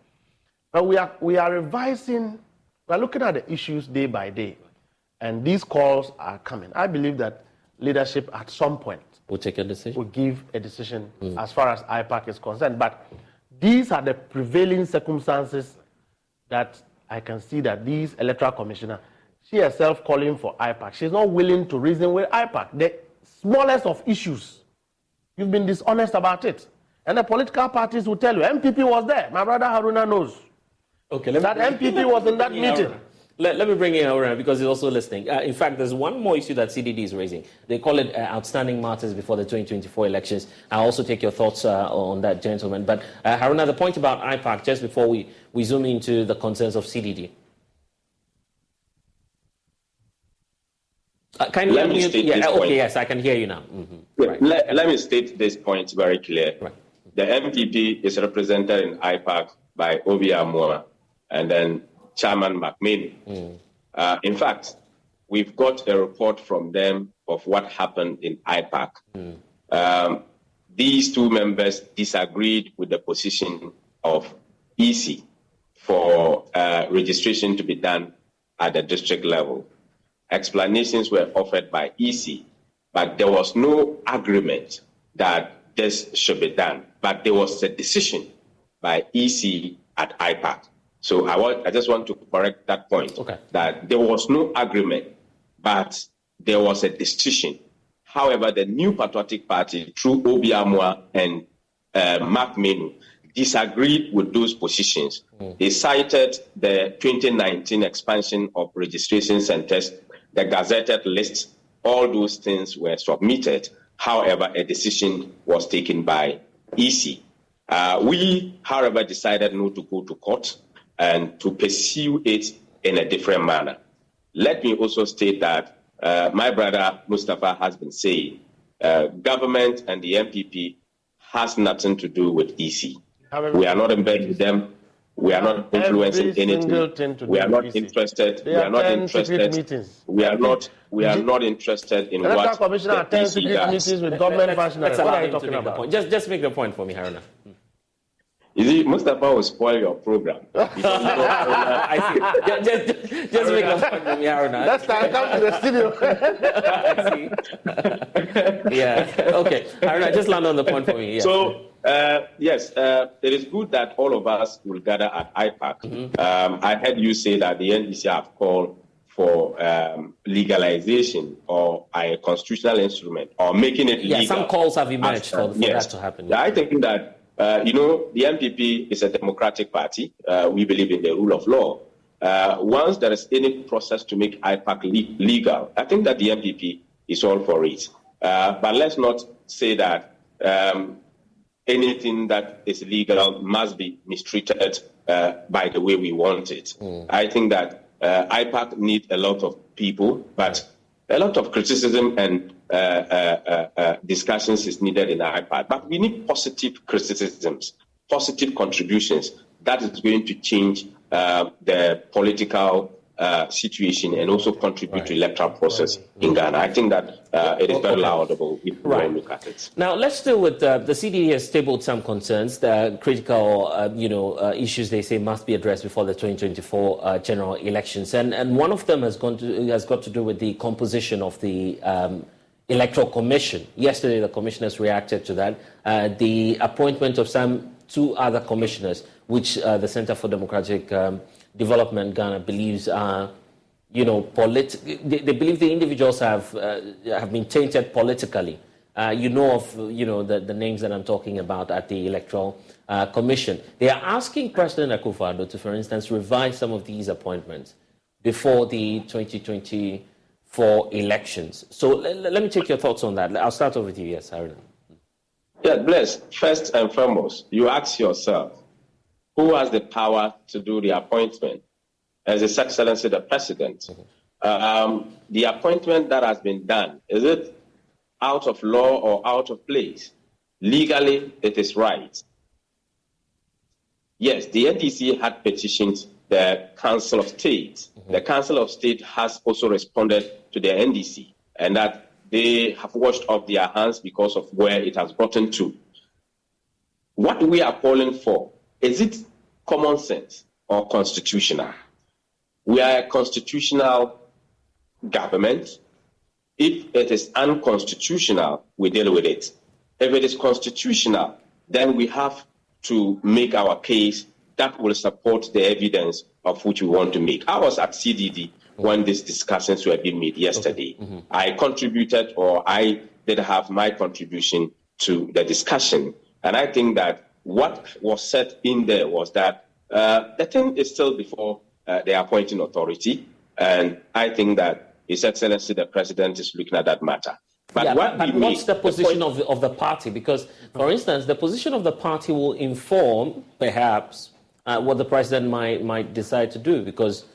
S10: But we are revising, we're looking at the issues day by day. And these calls are coming. I believe that leadership at some point
S1: will take a decision.
S10: Will give a decision as far as IPAC is concerned. But these are the prevailing circumstances that I can see that this electoral commissioner, she herself calling for IPAC, she's not willing to reason with IPAC. The smallest of issues, you've been dishonest about it. And the political parties will tell you, MPP was there. My brother Haruna knows.
S1: Okay,
S10: that MPP was in that meeting.
S1: Let me bring in Haruna because he's also listening. In fact, there's one more issue that CDD is raising. They call it outstanding matters before the 2024 elections. I'll also take your thoughts on that, gentlemen. But Haruna, the point about IPAC, just before we zoom into the concerns of CDD. Can you
S8: let me state this point.
S1: Okay, yes, I can hear you now. Mm-hmm. Right.
S8: Let me state this point very clear.
S1: Right.
S8: The MPP is represented in IPAC by Obi Amwa and then Chairman McMahon. In fact, we've got a report from them of what happened in IPAC. These two members disagreed with the position of EC for registration to be done at the district level. Explanations were offered by EC, but there was no agreement that this should be done. But there was a decision by EC at IPAC. So I just want to correct that point, that there was no agreement, but there was a decision. However, the New Patriotic Party, through Obi Amwa and Mark Menu, disagreed with those positions. They cited the 2019 expansion of registration centers, the gazetted list, all those things were submitted. However, a decision was taken by EC. We, however, decided not to go to court and to pursue it in a different manner. Let me also state that my brother Mustafa has been saying government and the MPP has nothing to do with EC. We are not embedded with them. We are not influencing anything. We are not interested. We are not interested. We are not interested in
S10: what.
S8: Electoral
S10: Commissioner attends secret meetings with government functionaries. What are you talking about?
S1: Just make the point for me, Haruna.
S8: You see, Mustafa will spoil your program.
S1: I see. Just make the point for me, Haruna.
S10: That's time. Come to the studio.
S1: I see. Yeah. Okay. Haruna, just land on the point for me. Yeah.
S8: So, yes, it is good that all of us will gather at IPAC. I heard you say that the NDC have called for legalization or a constitutional instrument or making it legal.
S1: Yeah, some calls have emerged for that to happen.
S8: Yeah, I think that, the MPP is a democratic party. We believe in the rule of law. Once there is any process to make IPAC legal, I think that the MPP is all for it. But let's not say that anything that is legal must be mistreated by the way we want it. I think that IPAC needs a lot of people, but a lot of criticism and discussions is needed in IPAC. But we need positive criticisms, positive contributions that is going to change the political situation and also contribute to electoral process in Ghana. I think that it is very laudable if we look at it.
S1: Now, let's deal with the CDD has tabled some concerns. The critical, issues they say must be addressed before the 2024 general elections. And one of them has got to do with the composition of the Electoral Commission. Yesterday, the commissioners reacted to that. The appointment of two other commissioners, which the Center for Democratic Development Ghana believes are, they believe the individuals have been tainted politically. The names that I'm talking about at the Electoral Commission. They are asking President Akufo-Addo to, for instance, revise some of these appointments before the 2024 elections. So let me take your thoughts on that. I'll start off with you. Yes, Haruna.
S8: Yeah, Bless. First and foremost, you ask yourself, who has the power to do the appointment? As His Excellency the President. The appointment that has been done, is it out of law or out of place? Legally, it is right. Yes, the NDC had petitioned the Council of State. The Council of State has also responded to the NDC, and that they have washed off their hands because of where it has gotten to. What we are calling for, is it common sense or constitutional? We are a constitutional government. If it is unconstitutional, we deal with it. If it is constitutional, then we have to make our case that will support the evidence of which we want to make. I was at CDD when these discussions were being made yesterday.
S1: Mm-hmm.
S8: I contributed, or I did have my contribution to the discussion. And I think that what was said in there was that the thing is still before the appointing authority. And I think that His Excellency the President is looking at that matter. But,
S1: what's the position of the party? Because, for instance, the position of the party will inform, perhaps, what the President might decide to do. Because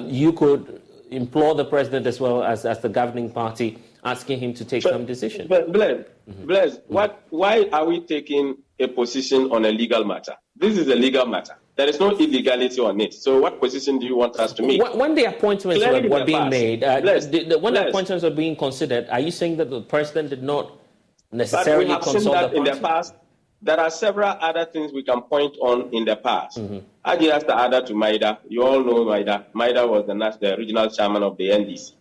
S1: you could implore the President as well as the governing party, asking him to take some decision.
S8: But Blaise, why are we taking a position on a legal matter? This is a legal matter. There is no illegality on it. So what position do you want us to make?
S1: When the appointments were being made, when the appointments were being considered, are you saying that the President did not necessarily consult the party?
S8: In the past, there are several other things we can point on in the past. I just added to Maida. You all know Maida. Maida was the regional chairman of the NDC.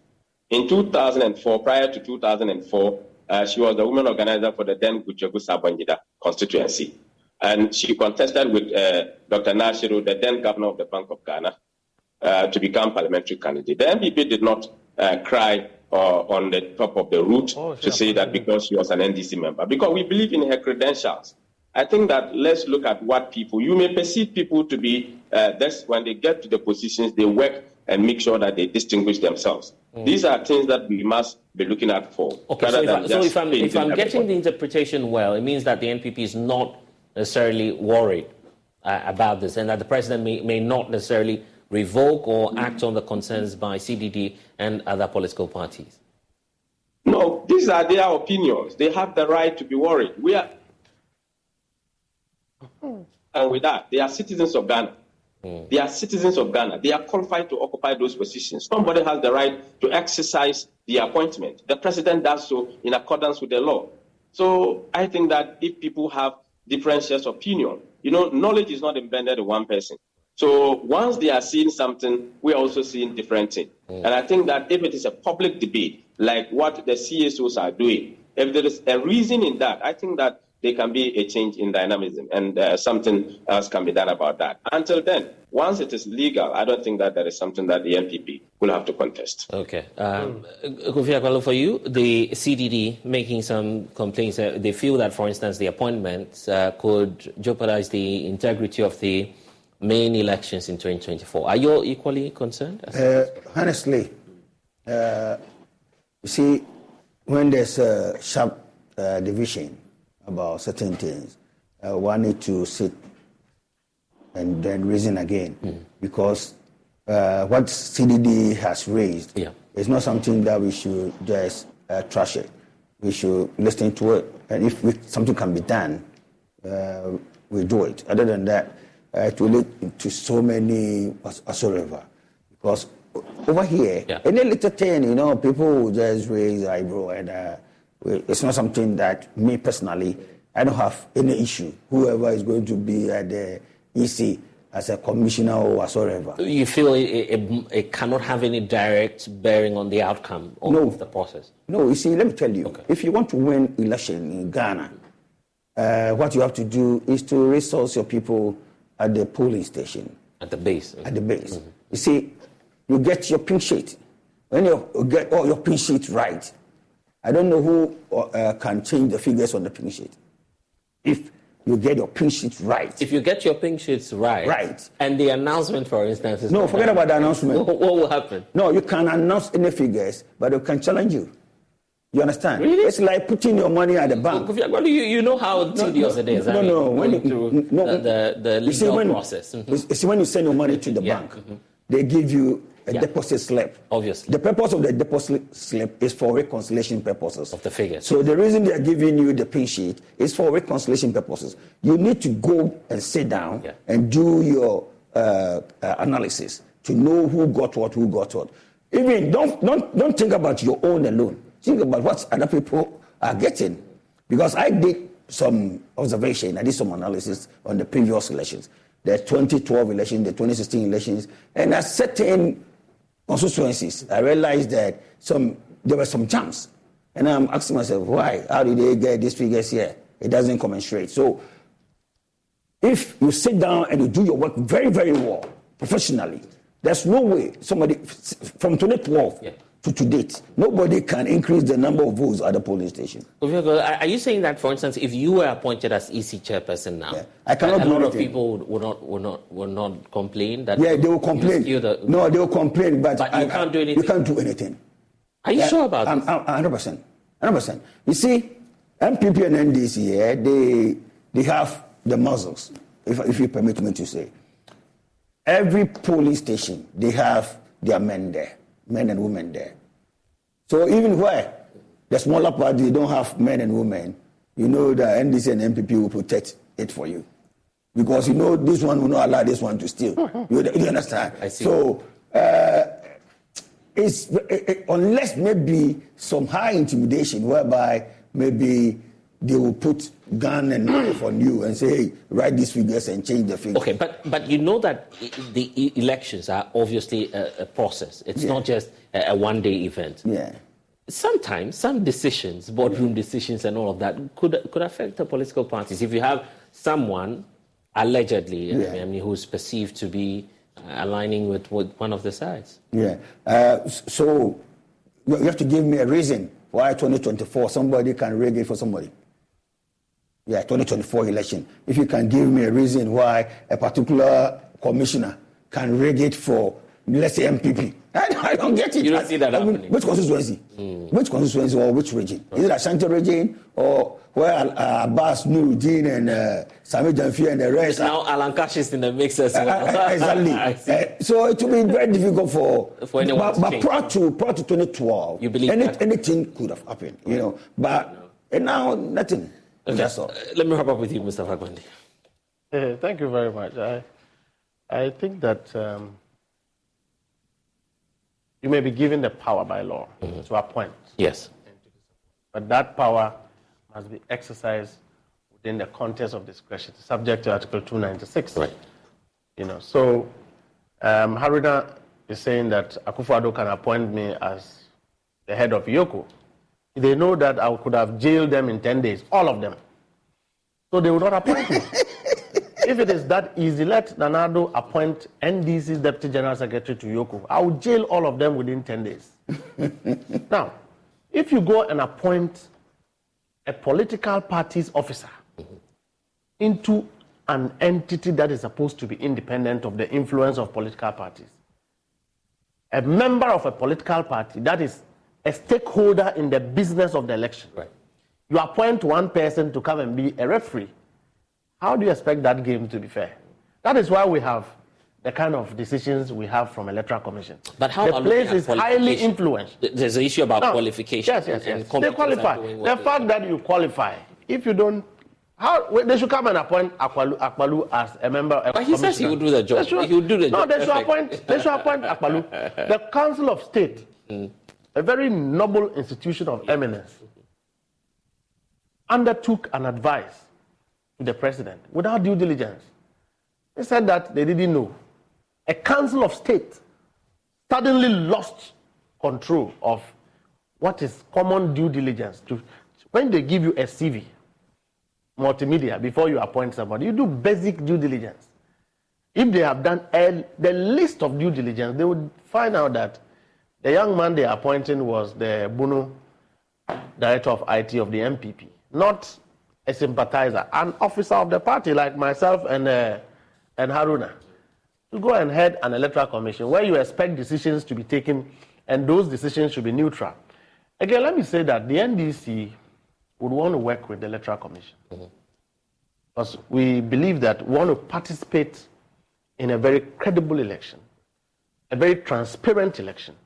S8: In 2004, prior to 2004, she was the women organizer for the then Guchogu Sabonjida constituency. And she contested with Dr. Nashiru, the then governor of the Bank of Ghana, to become parliamentary candidate. The MPP did not cry on the top of the route to say that because she was an NDC member, because we believe in her credentials. I think that let's look at what people, you may perceive people to be, when they get to the positions, they work and make sure that they distinguish themselves. These are things that we must be looking at for.
S1: Okay, so if I'm getting the interpretation well, it means that the NPP is not necessarily worried about this, and that the President may not necessarily revoke or act on the concerns by CDD and other political parties.
S8: No, these are their opinions. They have the right to be worried. And with that, they are citizens of Ghana. They are citizens of Ghana. They are qualified to occupy those positions. Somebody has the right to exercise the appointment. The President does so in accordance with the law. So I think that if people have differential opinion, knowledge is not invented in one person. So once they are seeing something, we are also seeing different things. And I think that if it is a public debate, like what the CSOs are doing, if there is a reason in that, I think that there can be a change in dynamism, and something else can be done about that. Until then, once it is legal, I don't think that there is something that the NPP will have to contest.
S1: Okay. Kofi Akwalo, for you, the CDD making some complaints. They feel that, for instance, the appointments could jeopardize the integrity of the main elections in 2024. Are you equally concerned?
S9: Honestly, you see, when there's a sharp division about certain things, one need to sit and then reason again, because what CDD has raised is not something that we should just trash it. We should listen to it, and if something can be done, we do it. Other than that, it will lead to so many whatsoever, because over here, any little thing, people will just raise eyebrow, and it's not something that me personally, I don't have any issue. Whoever is going to be at the EC as a commissioner or whatsoever.
S1: You feel it cannot have any direct bearing on the outcome of the process?
S9: No, you see, let me tell you, if you want to win election in Ghana, what you have to do is to resource your people at the polling station.
S1: At the base.
S9: At the base. You see, you get your pink sheet. When you get all your pink sheet right, I don't know who can change the figures on the pink sheet. If you get your pink sheet right.
S1: If you get your pink sheets right. And the announcement, for instance, is
S9: no, forget about the announcement.
S1: What will happen?
S9: No, you can announce any figures, but they can challenge you. You understand?
S1: Really?
S9: It's like putting your money at the bank.
S1: Well, you know how tedious it is. When the legal process.
S9: You see, when you send your money to the bank, they give you a deposit slip.
S1: Obviously.
S9: The purpose of the deposit slip is for reconciliation purposes.
S1: Of the figures.
S9: So the reason they are giving you the pink sheet is for reconciliation purposes. You need to go and sit down and do your analysis to know who got what. Even don't think about your own alone. Think about what other people are getting. Because I did some observation, I did some analysis on the previous elections, the 2012 election, the 2016 elections, and at certain constituencies, I realized that there were some jumps. And I'm asking myself, why? How did they get these figures here? It doesn't commensurate. So if you sit down and you do your work very, very well, professionally, There's no way somebody from 2012 to date, nobody can increase the number of votes at the polling station.
S1: Are you saying that, for instance, if you were appointed as EC chairperson now,
S9: I cannot
S1: a
S9: do
S1: lot
S9: anything.
S1: of people will not complain that?
S9: Yeah, they will complain. No, they will complain, but
S1: you can't do anything.
S9: You can't do anything.
S1: Are you sure about this?
S9: 100%. 100%. You see, MPP and NDC, they have the muscles, if you permit me to say. Every polling station, they have their men there, men and women there. So even where the smaller party, they don't have men and women, you know the NDC and MPP will protect it for you. Because you know this one will not allow this one to steal. You understand?
S1: I see.
S9: So unless maybe some high intimidation whereby maybe they will put gun and knife on you and say, hey, write these figures and change the figures.
S1: Okay, but you know that the elections are obviously a process. It's not just a one-day event.
S9: Yeah.
S1: Sometimes some decisions, boardroom decisions and all of that could affect the political parties. If you have someone, allegedly, I mean, who's perceived to be aligning with one of the sides.
S9: Yeah. So you have to give me a reason why 2024 somebody can rig it for somebody. Yeah, 2024 election. If you can give me a reason why a particular commissioner can rig it for, let's say, MPP. I don't get it.
S1: You don't see that happening.
S9: Which constituency? Which constituency or which region? Is it Ashanti region or where Abbas, Nuruddin and Sami Jamfi and the rest?
S1: Now Alan Cash is in the mix as well.
S9: Exactly. So it will be very difficult for
S1: anyone to change.
S9: But prior to 2012,
S1: you believe
S9: anything could have happened, you know. But now nothing.
S1: Okay.
S9: That's all.
S1: Let me wrap up with you, Mr. Fagbandi.
S10: Thank you very much. I think that you may be given the power by law to appoint.
S1: Yes.
S10: But that power must be exercised within the context of discretion, subject to Article 296.
S1: Right.
S10: You know, so Haruna is saying that Akufo-Addo can appoint me as the head of Yoko. They know that I could have jailed them in 10 days, all of them. So they will not appoint me. If it is that easy, let Nana-Addo appoint NDC's Deputy General Secretary to Yoko. I will jail all of them within 10 days. Now, if you go and appoint a political party's officer into an entity that is supposed to be independent of the influence of political parties, a member of a political party that is a stakeholder in the business of the election,
S1: right.
S10: You appoint one person to come and be a referee. How do you expect that game to be fair? That is why we have the kind of decisions we have from Electoral Commission.
S1: But how
S10: the place is highly influenced.
S1: There's an issue about qualification.
S10: Yes. They qualify. The fact that you qualify, if you don't, they should come and appoint Akpalu as a member of.
S1: But he says he will do the job. He will do the job.
S10: No, they should appoint Akpalu. The Council of State, a very noble institution of eminence, undertook an advice to the president without due diligence. They said that they didn't know. A Council of State suddenly lost control of what is common due diligence. When they give you a CV, multimedia, before you appoint somebody, you do basic due diligence. If they have done the list of due diligence, they would find out that the young man they are appointing was the Bunu Director of IT of the MPP, not a sympathizer, an officer of the party like myself and Haruna, to go and head an electoral commission where you expect decisions to be taken and those decisions should be neutral. Again, let me say that the NDC would want to work with the electoral commission because we believe that we want to participate in a very credible election, a very transparent election.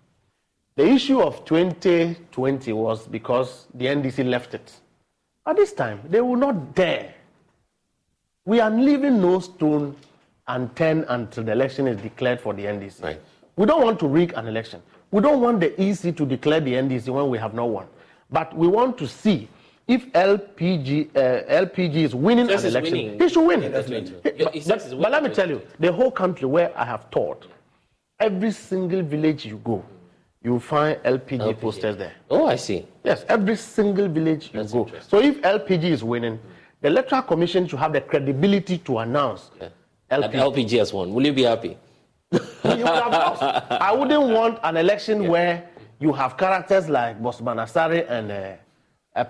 S10: The issue of 2020 was because the NDC left it. At this time, they will not dare. We are leaving no stone unturned until the election is declared for the NDC.
S1: Right.
S10: We don't want to rig an election. We don't want the EC to declare the NDC when we have not won. But we want to see if LPG is winning an election. He should win. But let me tell you, the whole country where I have taught, every single village you go, you will find LPG posters there.
S1: Oh, I see.
S10: Yes, every single village you go. So if LPG is winning, the Electoral Commission should have the credibility to announce
S1: LPG has won. Will you be happy?
S10: He would have lost. I wouldn't want an election where you have characters like Bosman Asare and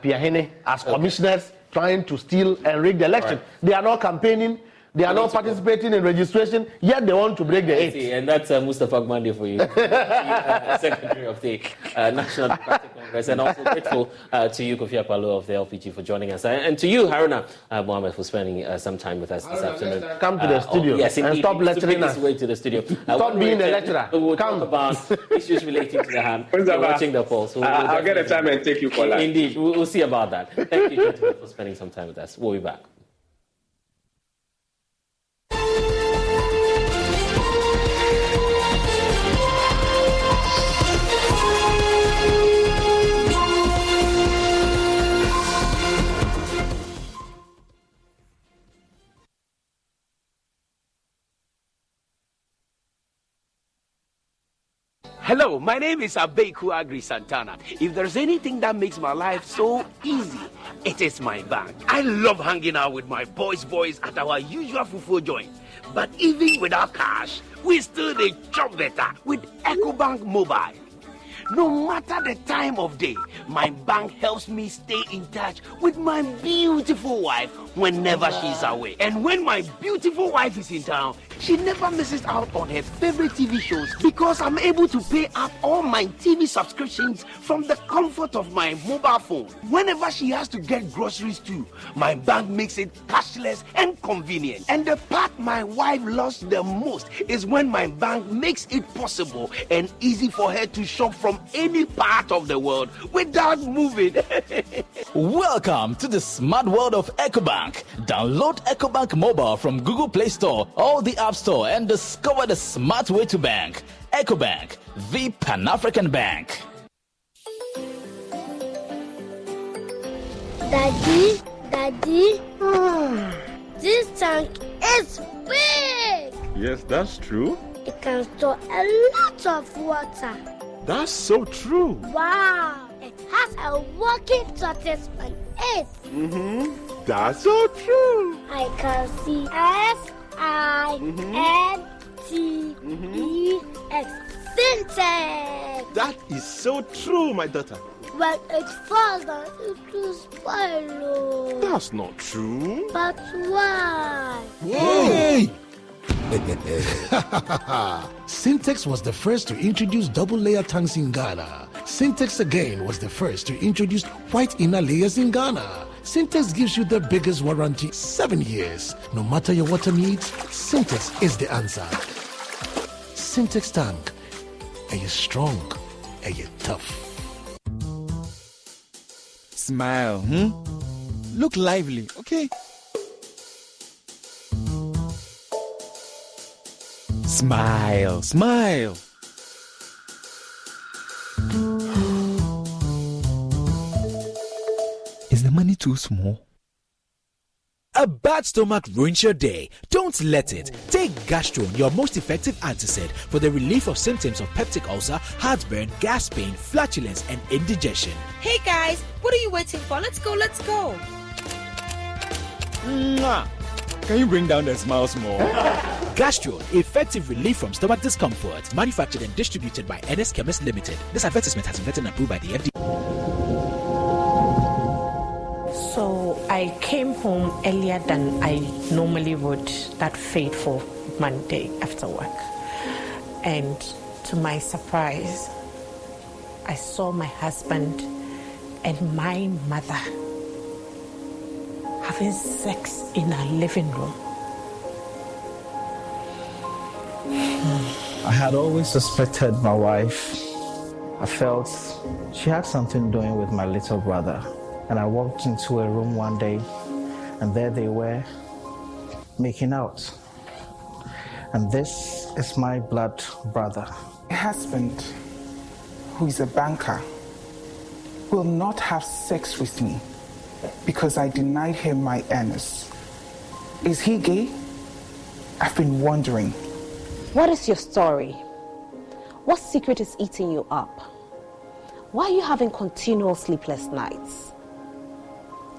S10: Piahene as commissioners trying to steal and rig the election. Right. They are not campaigning. They are not participating in registration, yet they want to break the 8.
S1: And that's Mustafa Gmandi for you, Secretary of the National Democratic Congress, and also grateful to you, Kofi Akpaloo of the LPG, for joining us, and to you, Haruna Mohammed, for spending some time with us this afternoon.
S10: Come to the studio and stop lecturing us.
S1: Way to the studio.
S10: Stop being a lecturer.
S1: We'll talk about issues relating to the hand. We're watching the polls. So
S8: I'll get a time and take you for lunch.
S1: Indeed, we'll see about that. Thank you, gentlemen, for spending some time with us. We'll be back.
S11: Hello, my name is Abeku Agri Santana. If there's anything that makes my life so easy, it is my bank. I love hanging out with my boys at our usual fufu joint. But even without cash, we still dey chop better with EcoBank Mobile. No matter the time of day, my bank helps me stay in touch with my beautiful wife whenever she's away. And when my beautiful wife is in town, she never misses out on her favorite TV shows because I'm able to pay up all my TV subscriptions from the comfort of my mobile phone. Whenever she has to get groceries too, my bank makes it cashless and convenient. And the part my wife loves the most is when my bank makes it possible and easy for her to shop from any part of the world without moving.
S12: Welcome to the smart world of EcoBank. Download EcoBank Mobile from Google Play Store or the App Store and discover the smart way to bank. EcoBank, the Pan-African Bank.
S13: Daddy, this tank is big.
S14: Yes, that's true.
S13: It can store a lot of water.
S14: That's so true.
S13: Wow, it has a working tortoise on it.
S14: That's so true.
S13: I can see SINTEX. Syntax.
S14: That is so true, my daughter.
S13: When it falls down, it will spoil.
S14: That's not true.
S13: But why?
S15: Hey! Syntex was the first to introduce double-layer tanks in Ghana. Syntex again was the first to introduce white inner layers in Ghana. Syntex gives you the biggest warranty, 7 years. No matter your water needs, Syntex is the answer. Syntex tank. Are you strong? Are you tough?
S16: Smile, Look lively, okay? Smile, smile. Is the money too small? A bad stomach ruins your day. Don't let it. Take Gastron, your most effective antacid for the relief of symptoms of peptic ulcer, heartburn, gas pain, flatulence, and indigestion.
S17: Hey guys, what are you waiting for? Let's go.
S16: Mwah. Can you bring down the smiles more?
S12: Gastron, effective relief from stomach discomfort. Manufactured and distributed by NS Chemist Limited. This advertisement has been vetted and approved by the FDA.
S18: So I came home earlier than I normally would that fateful Monday after work. And to my surprise, I saw my husband and my mother having sex in our living room.
S6: I had always suspected my wife. I felt she had something doing with my little brother. And I walked into a room one day, and there they were, making out. And this is my blood brother.
S19: My husband, who is a banker, will not have sex with me because I denied him my earnings. Is he gay? I've been wondering.
S20: What is your story? What secret is eating you up? Why are you having continual sleepless nights?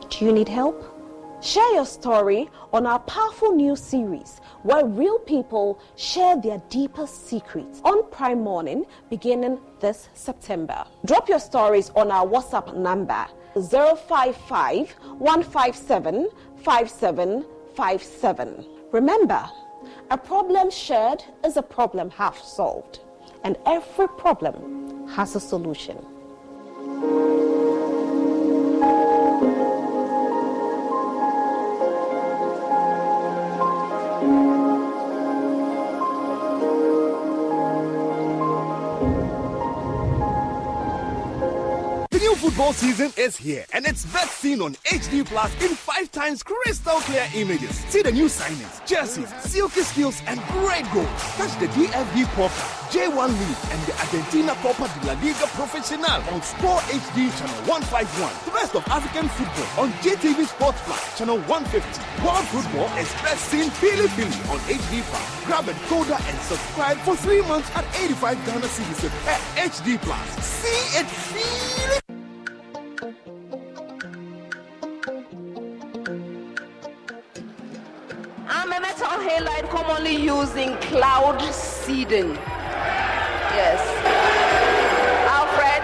S20: Do you need help? Share your story on our powerful new series where real people share their deepest secrets on Prime Morning beginning this September. Drop your stories on our WhatsApp number 055 157 5757. Remember, a problem shared is a problem half solved, and every problem has a solution.
S21: Football season is here, and it's best seen on HD Plus in 5 times crystal clear images. See the new signings, jerseys, silky skills, and great goals. Catch the DFB Pokal, J1 League, and the Argentina Copa de la Liga Profesional on Sport HD channel 151. The best of African football on JTV Sports Plus channel 150. World football is best seen Philly on HD Plus. Grab a decoder and subscribe for 3 months at 85 Ghana cedis at HD Plus. See it, feel it.
S22: I'm a metal halide commonly used in cloud seeding. Yes. Alfred?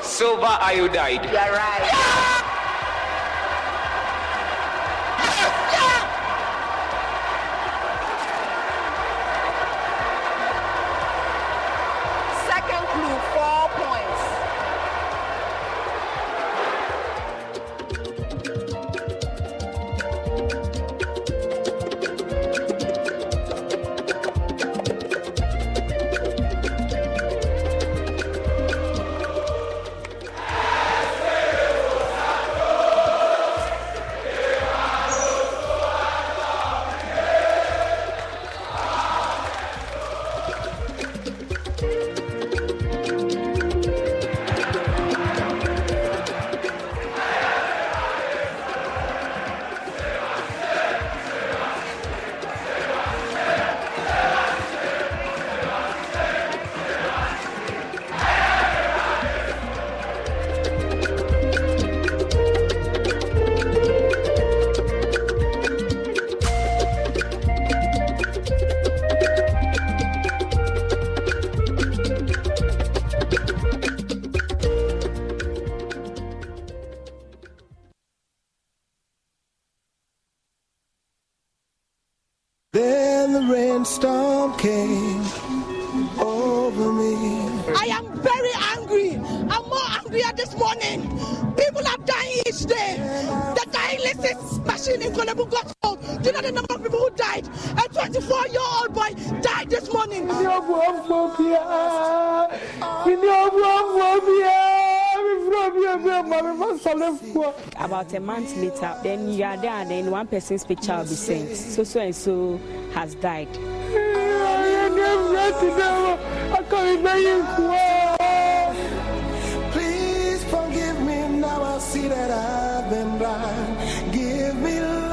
S23: Silver iodide.
S22: You're right. Second clue, 4 points.
S24: Then the rainstorm came over me.
S25: I am very angry. I'm more angrier this morning. People are dying each day. The dying list is smashing in Kolebu Gospel. Do you know the number of people who died? A 24-year-old boy died this morning.
S26: About a month later, then you are there and then one person's picture will be sent. So and so has died.
S24: Please forgive me now. I see that I've been blind. Give me love.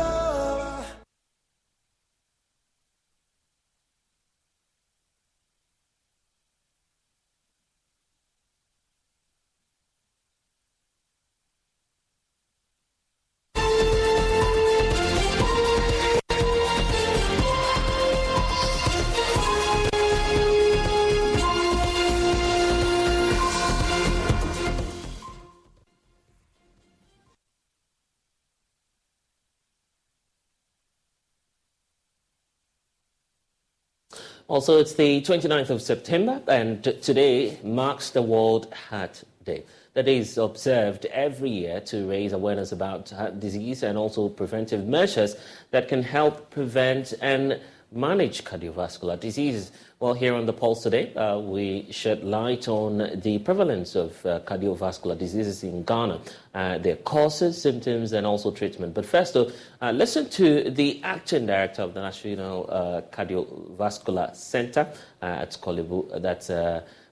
S1: Also, it's the 29th of September, and today marks the World Heart Day. The day is observed every year to raise awareness about heart disease and also preventive measures that can help prevent and manage cardiovascular diseases. Well, here on The Pulse today, we shed light on the prevalence of cardiovascular diseases in Ghana, their causes, symptoms, and also treatment. But first, though, listen to the acting director of the National Cardiovascular Center at Kolebu, that's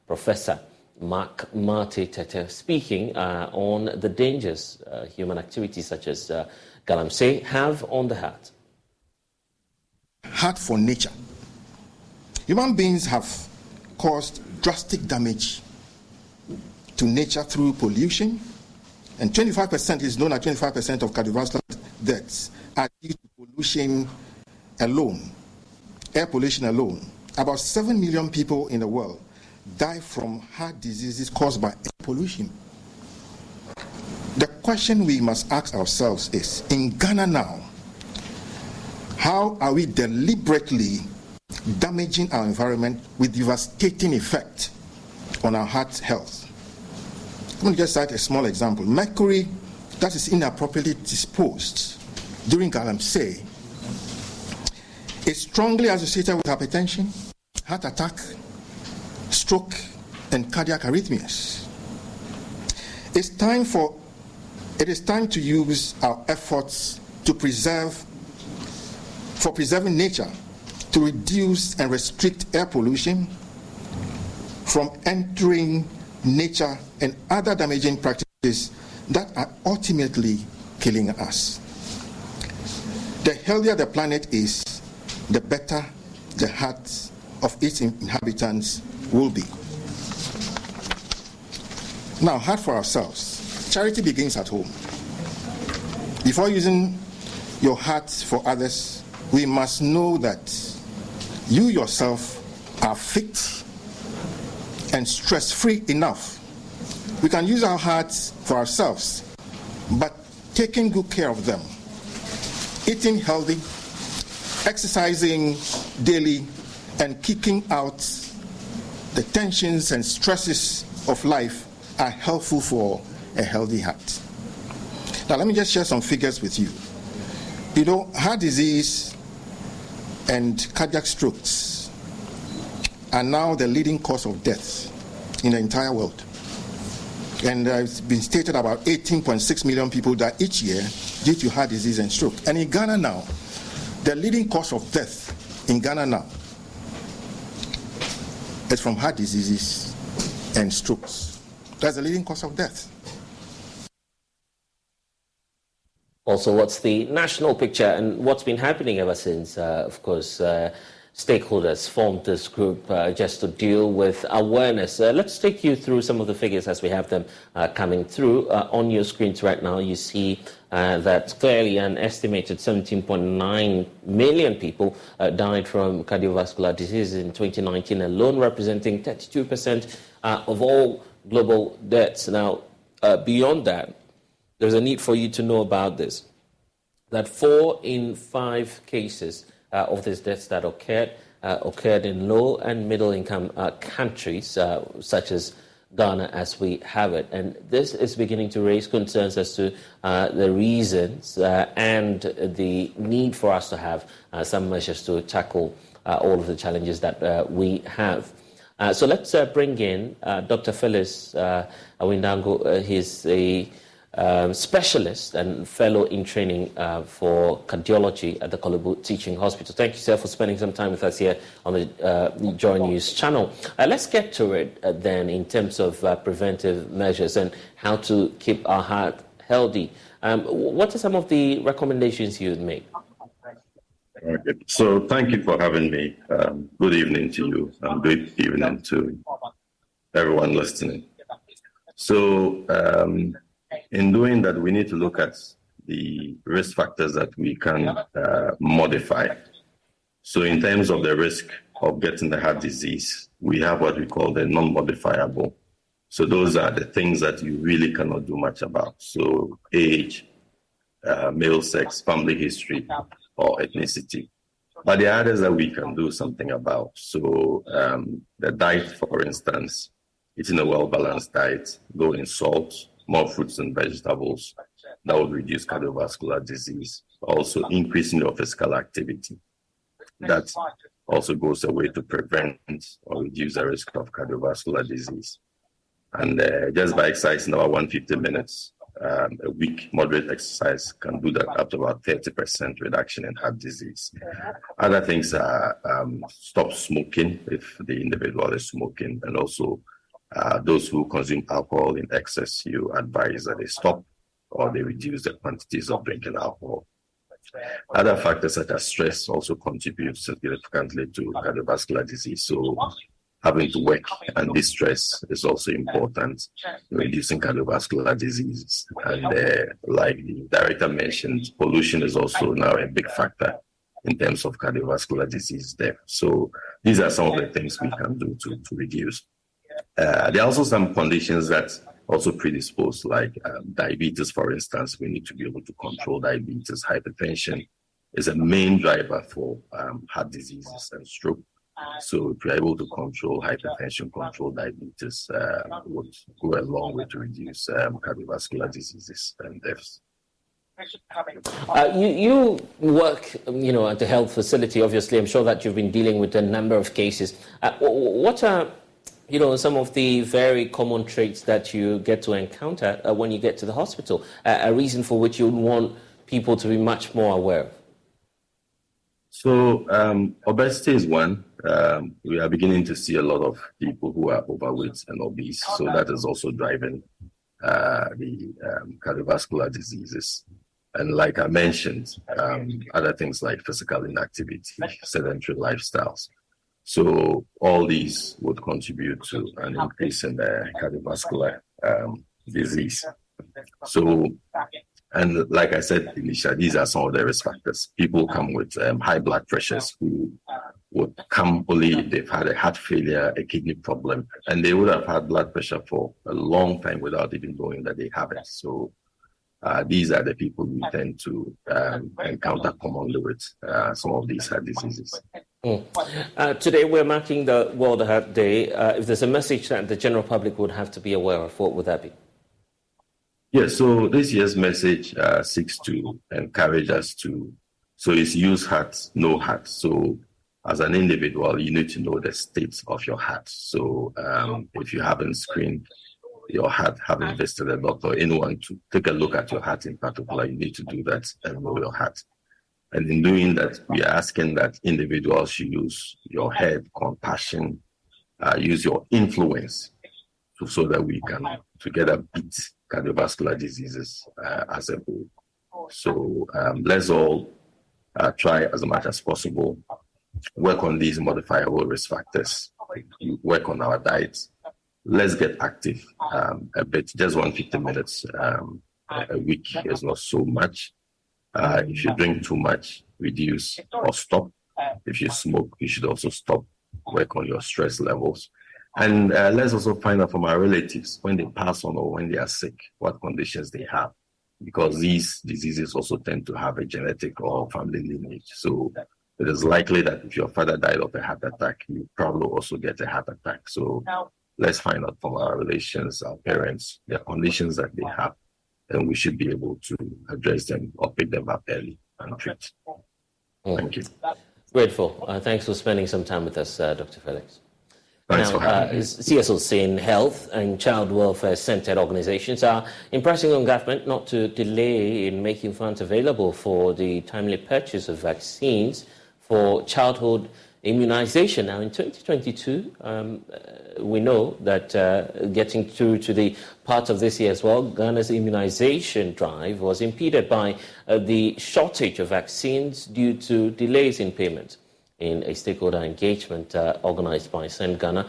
S1: Professor Mark Marty Tete, speaking on the dangers human activities such as galamsey have on the heart.
S2: Heart for nature. Human beings have caused drastic damage to nature through pollution, and 25% is known as 25% of cardiovascular deaths are due to pollution alone, air pollution alone. About 7 million people in the world die from heart diseases caused by air pollution. The question we must ask ourselves is, in Ghana now, how are we deliberately damaging our environment with devastating effect on our heart health? Let me just cite a small example. Mercury that is inappropriately disposed during galamsey is strongly associated with hypertension, heart attack, stroke, and cardiac arrhythmias. It is time to use our efforts to preserving nature, to reduce and restrict air pollution from entering nature and other damaging practices that are ultimately killing us. The healthier the planet is, the better the hearts of its inhabitants will be. Now, heart for ourselves. Charity begins at home. Before using your heart for others, we must know that you yourself are fit and stress-free enough. We can use our hearts for ourselves, but taking good care of them, eating healthy, exercising daily, and kicking out the tensions and stresses of life are helpful for a healthy heart. Now, let me just share some figures with you. You know, heart disease and cardiac strokes are now the leading cause of death in the entire world. And it's been stated about 18.6 million people die each year due to heart disease and stroke. And in Ghana now, the leading cause of death in Ghana now is from heart diseases and strokes. That's the leading cause of death.
S1: Also, what's the national picture and what's been happening ever since, of course, stakeholders formed this group just to deal with awareness. Let's take you through some of the figures as we have them coming through. On your screens right now, you see that clearly an estimated 17.9 million people died from cardiovascular disease in 2019 alone, representing 32% of all global deaths. Now, beyond that, there's a need for you to know about this, that 4 in 5 cases of these deaths that occurred in low and middle income countries, such as Ghana as we have it. And this is beginning to raise concerns as to the reasons and the need for us to have some measures to tackle all of the challenges that we have. So let's bring in Dr. Phyllis Awindango. He's a specialist and fellow in training for cardiology at the Kolebu Teaching Hospital. Thank you, sir, for spending some time with us here on the Joy News channel. Let's get to it then in terms of preventive measures and how to keep our heart healthy. What are some of the recommendations you would make?
S3: Okay. So thank you for having me. Good evening to you and good evening to everyone listening. So in doing that, we need to look at the risk factors that we can modify. So in terms of the risk of getting the heart disease, we have what we call the non-modifiable. So those are the things that you really cannot do much about. So age, male sex, family history, or ethnicity. But there are others that we can do something about. So the diet, for instance, eating a well-balanced diet, low in salt, more fruits and vegetables, that would reduce cardiovascular disease. Also increasing your physical activity. That also goes a way to prevent or reduce the risk of cardiovascular disease. And just by exercising about 150 minutes a week, moderate exercise can do that up to about 30% reduction in heart disease. Other things are stop smoking if the individual is smoking, and also those who consume alcohol in excess, you advise that they stop or they reduce the quantities of drinking alcohol. Other factors such as stress also contribute significantly to cardiovascular disease. So having to work and distress is also important in reducing cardiovascular diseases. And like the director mentioned, pollution is also now a big factor in terms of cardiovascular disease there. So these are some of the things we can do to reduce. There are also some conditions that also predispose, like diabetes, for instance. We need to be able to control diabetes. Hypertension is a main driver for heart diseases and stroke. So if you're able to control hypertension, control diabetes, would go a long way to reduce cardiovascular diseases and deaths.
S1: You work, at the health facility. Obviously, I'm sure that you've been dealing with a number of cases. What are, some of the very common traits that you get to encounter when you get to the hospital? A reason for which you would want people to be much more aware of?
S3: So obesity is one. We are beginning to see a lot of people who are overweight and obese. So that is also driving the cardiovascular diseases. And like I mentioned, other things like physical inactivity, sedentary lifestyles. So all these would contribute to an increase in the cardiovascular disease. So, and like I said initially, these are some of the risk factors. People come with high blood pressures who would come only if they've had a heart failure, a kidney problem, and they would have had blood pressure for a long time without even knowing that they have it. So these are the people we tend to encounter commonly with some of these heart diseases.
S1: Today we're marking the World Heart Day. If there's a message that the general public would have to be aware of, what would that be?
S3: Yes, so this year's message seeks to encourage us to, so it's use heart, know heart. So as an individual, you need to know the state of your heart. So if you haven't screened your heart, haven't visited a doctor, anyone to take a look at your heart in particular, you need to do that and know your heart. And in doing that, we are asking that individuals should use your head, compassion, use your influence so that we can together beat cardiovascular diseases as a whole. So let's all try as much as possible, work on these modifiable risk factors, work on our diets. Let's get active a bit. Just 150 minutes a week is not so much. If you drink too much, reduce or stop. If you smoke, you should also stop. Work on your stress levels. And let's also find out from our relatives when they pass on or when they are sick, what conditions they have. Because these diseases also tend to have a genetic or family lineage. So it is likely that if your father died of a heart attack, you probably also get a heart attack. So let's find out from our relations, our parents, the conditions that they have, and we should be able to address them or pick them up early and treat. Thank you.
S1: Grateful. Thanks for spending some time with us, Dr. Felix.
S3: Thanks for having me.
S1: CSOC in health and child welfare-centered organizations are impressing on government not to delay in making funds available for the timely purchase of vaccines for childhood immunization. Now, in 2022, we know that getting through to the part of this year as well, Ghana's immunization drive was impeded by the shortage of vaccines due to delays in payment. In a stakeholder engagement organized by Send Ghana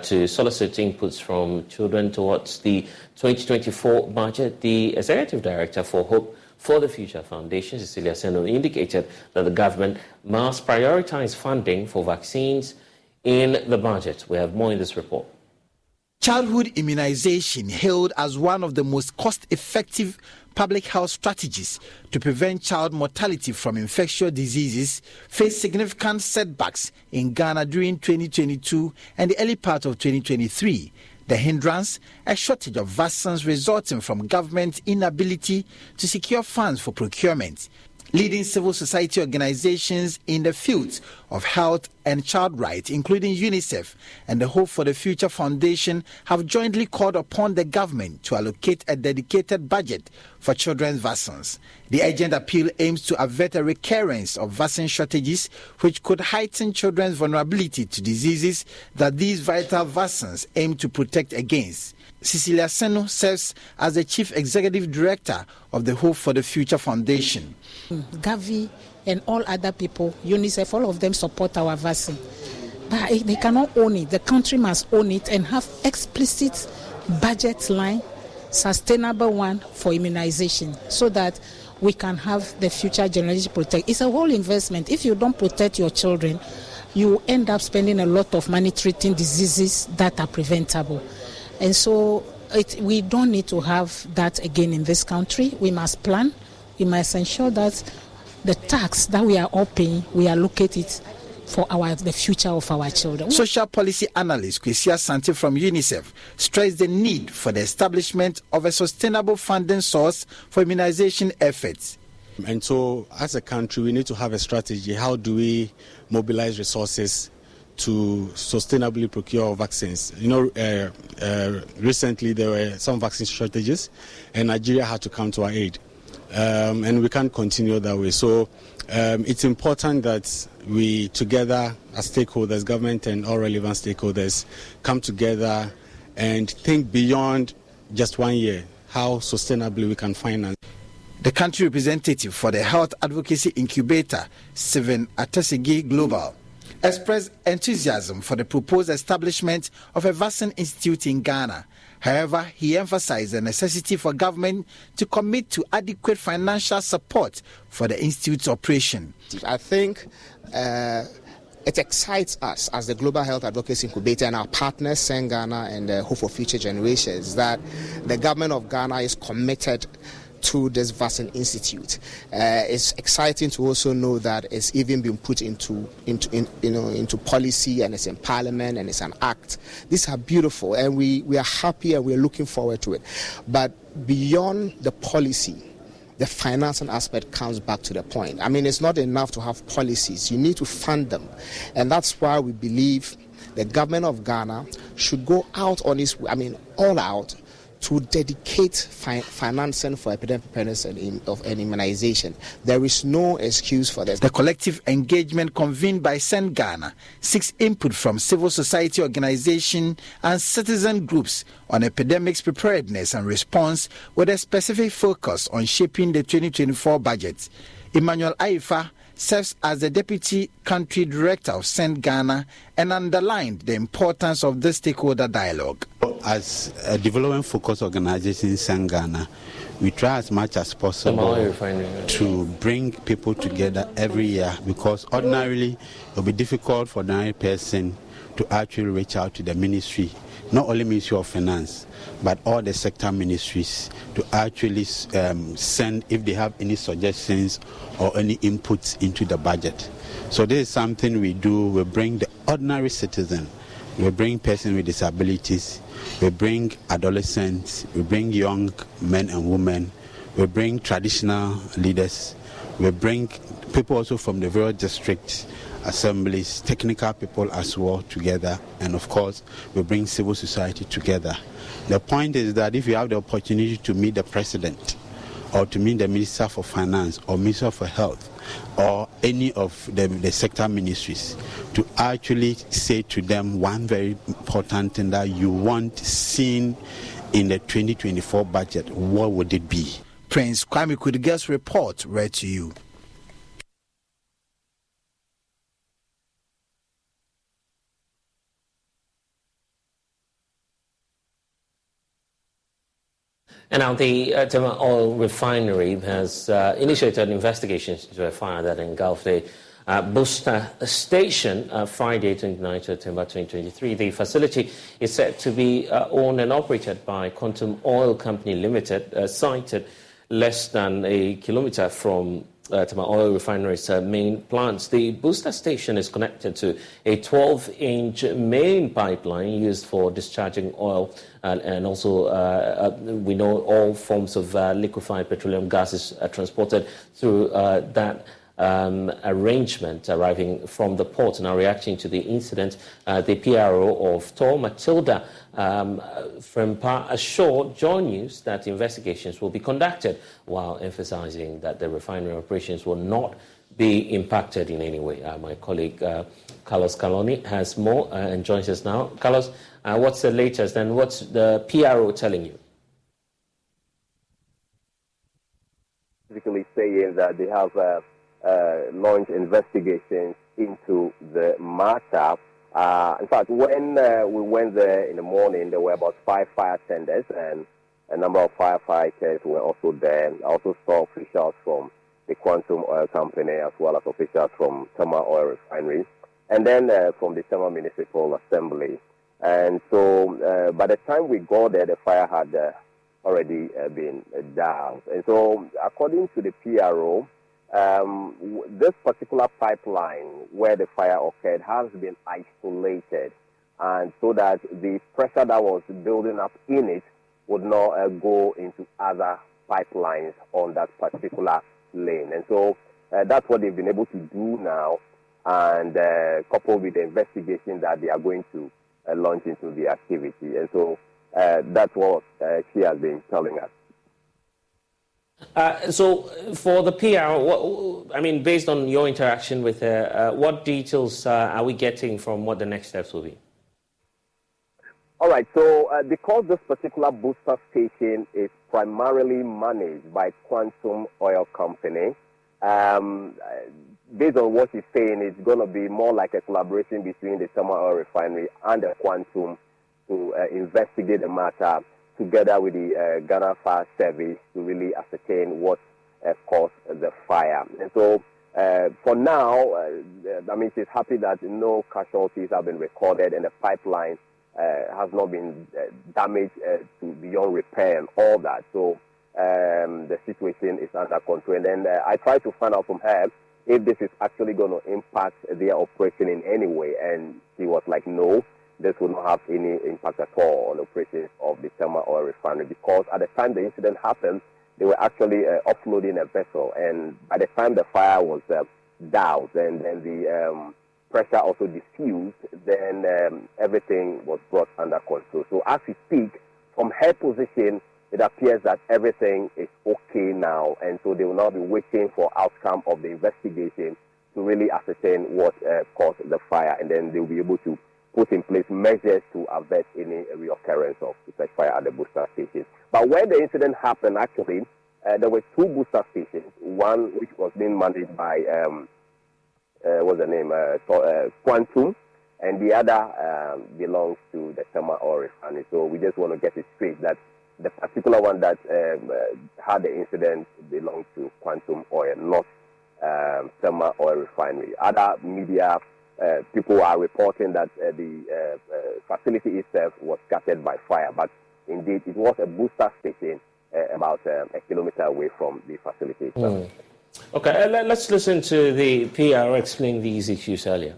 S1: to solicit inputs from children towards the 2024 budget, the Executive Director for Hope for the Future Foundation, Cecilia Seno, indicated that the government must prioritize funding for vaccines in the budget. We have more in this report.
S4: Childhood immunization, hailed as one of the most cost-effective public health strategies to prevent child mortality from infectious diseases, faced significant setbacks in Ghana during 2022 and the early part of 2023. The hindrance, a shortage of vaccines resulting from government inability to secure funds for procurement. Leading civil society organizations in the fields of health and child rights, including UNICEF and the Hope for the Future Foundation, have jointly called upon the government to allocate a dedicated budget for children's vaccines. The urgent appeal aims to avert a recurrence of vaccine shortages, which could heighten children's vulnerability to diseases that these vital vaccines aim to protect against. Cecilia Seno serves as the Chief Executive Director of the Hope for the Future Foundation.
S5: Gavi and all other people, UNICEF, all of them support our vaccine. But they cannot own it. The country must own it and have explicit budget line, sustainable one for immunization, so that we can have the future generation protect. It's a whole investment. If you don't protect your children, you end up spending a lot of money treating diseases that are preventable. And so we don't need to have that again in this country. We must plan. We must ensure that the tax that we are all paying, we allocate it for the future of our children.
S4: Social policy analyst Kwesi Asante from UNICEF stressed the need for the establishment of a sustainable funding source for immunization efforts.
S7: And so, as a country, we need to have a strategy. How do we mobilize resources to sustainably procure vaccines? Recently there were some vaccine shortages, and Nigeria had to come to our aid. And we can't continue that way. So it's important that we together as stakeholders, government and all relevant stakeholders, come together and think beyond just 1 year, how sustainably we can finance.
S4: The country representative for the Health Advocacy Incubator, Stephen Atesigi Global, expressed enthusiasm for the proposed establishment of a vaccine institute in Ghana. However, he emphasized the necessity for government to commit to adequate financial support for the institute's operation.
S8: I think it excites us as the Global Health Advocacy Incubator and our partners, Send Ghana and Hope for Future Generations, that the government of Ghana is committed to this vaccine institute. It's exciting to also know that it's even been put into policy, and it's in parliament, and it's an act. These are beautiful, and we are happy and we are looking forward to it. But beyond the policy, the financing aspect comes back to the point. I mean, it's not enough to have policies. You need to fund them, and that's why we believe the government of Ghana should go out on its, all out, to dedicate financing for epidemic preparedness and immunization. There is no excuse for this.
S4: The collective engagement convened by Send Ghana seeks input from civil society organizations and citizen groups on epidemics preparedness and response, with a specific focus on shaping the 2024 budget. Emmanuel Aifa serves as the Deputy Country Director of Send Ghana and underlined the importance of this stakeholder dialogue.
S9: As a development-focused organization in Send Ghana, we try as much as possible to bring people together every year, because ordinarily it will be difficult for the ordinary person to actually reach out to the ministry, not only Ministry of Finance, but all the sector ministries, to actually send if they have any suggestions or any inputs into the budget. So this is something we do. We bring the ordinary citizen, we bring persons with disabilities, we bring adolescents, we bring young men and women, we bring traditional leaders, we bring people also from the various districts, assemblies, technical people as well together, and of course we bring civil society together. The point is that if you have the opportunity to meet the president, or to meet the Minister for Finance or Minister for Health, or any of the sector ministries, to actually say to them one very important thing that you want seen in the 2024 budget, what would it be?
S4: Prince Kwame Kudigel's report read to you.
S1: And now the Tema Oil Refinery has initiated investigations into a fire that engulfed a booster station Friday, 29 September 2023. The facility is said to be owned and operated by Quantum Oil Company Limited, sited less than a kilometer from Tema Oil Refinery's main plants. The booster station is connected to a 12-inch main pipeline used for discharging oil, and also we know all forms of liquefied petroleum gases are transported through that arrangement arriving from the port. Now, reacting to the incident, the PRO of Tor Matilda from assured Joy News that investigations will be conducted, while emphasizing that the refinery operations will not be impacted in any way. My colleague Carlos Caloni has more and joins us now. Carlos, what's the latest and what's the PRO telling you?
S10: Basically saying that they have launched investigations into the matter In fact, when we went there in the morning, there were about 5 fire tenders, and a number of firefighters were also there. I also saw officials from the Quantum Oil Company, as well as officials from Tema Oil Refinery, and then from the Tema Municipal Assembly. And so by the time we got there, the fire had already been doused. And so according to the PRO, this particular pipeline where the fire occurred has been isolated, and so that the pressure that was building up in it would not go into other pipelines on that particular lane. And so that's what they've been able to do now, and coupled with the investigation that they are going to launch into the activity. And so that's what she has been telling us.
S1: So for the PR, based on your interaction with her, what details are we getting from what the next steps will be?
S10: All right, so because this particular booster station is primarily managed by Quantum Oil Company, based on what she's saying, it's going to be more like a collaboration between the Tema Oil Refinery and the Quantum to investigate the matter together with the Ghana Fire Service to really ascertain what caused the fire. And so for now, she's happy that no casualties have been recorded and the pipeline has not been damaged to beyond repair and all that. So the situation is under control. And then I tried to find out from her if this is actually going to impact their operation in any way. And she was like, no, this will not have any impact at all on the operations of the Tema Oil Refinery, because at the time the incident happened, they were actually offloading a vessel. And by the time the fire was doused and then the pressure also diffused, then everything was brought under control. So as we speak, from her position, it appears that everything is okay now, and so they will now be waiting for outcome of the investigation to really ascertain what caused the fire, and then they'll be able to put in place measures to avert any reoccurrence of such fire at the booster stations. But when the incident happened, actually, there were 2 booster stations, one which was being managed by what's the name, Quantum, and the other belongs to the Tema Oil Refinery. So we just want to get it straight that the particular one that had the incident belongs to Quantum Oil, not Tema Oil Refinery. Other media people are reporting that the facility itself was scattered by fire, but indeed it was a booster station about a kilometer away from the facility itself.
S1: Okay, let's listen to the PR explain these issues earlier.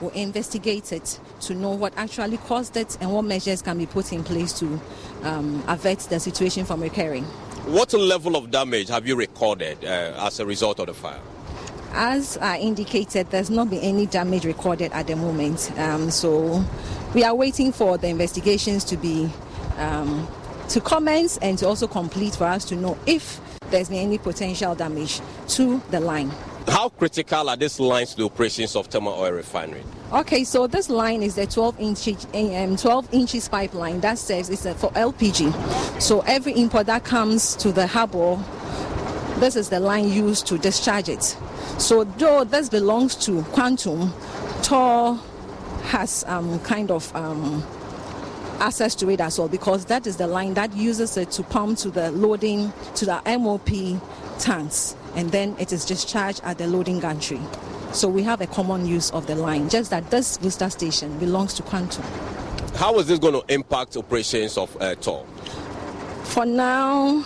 S11: We investigated to know what actually caused it and what measures can be put in place to avert the situation from recurring.
S13: What level of damage have you recorded as a result of the fire?
S11: As I indicated, there's not been any damage recorded at the moment. So we are waiting for the investigations to be to commence and to also complete for us to know if there's been any potential damage to the line.
S13: How critical are these lines to the operations of Tema Oil Refinery?
S11: Okay, so this line is the 12 inches pipeline that serves for LPG. So every import that comes to the harbor, this is the line used to discharge it. So though this belongs to Quantum, TOR has access to it as well, because that is the line that uses it to pump to the loading, to the MOP tanks, and then it is discharged at the loading gantry. So we have a common use of the line, just that this booster station belongs to Quantum.
S13: How is this going to impact operations of TOR?
S11: For now,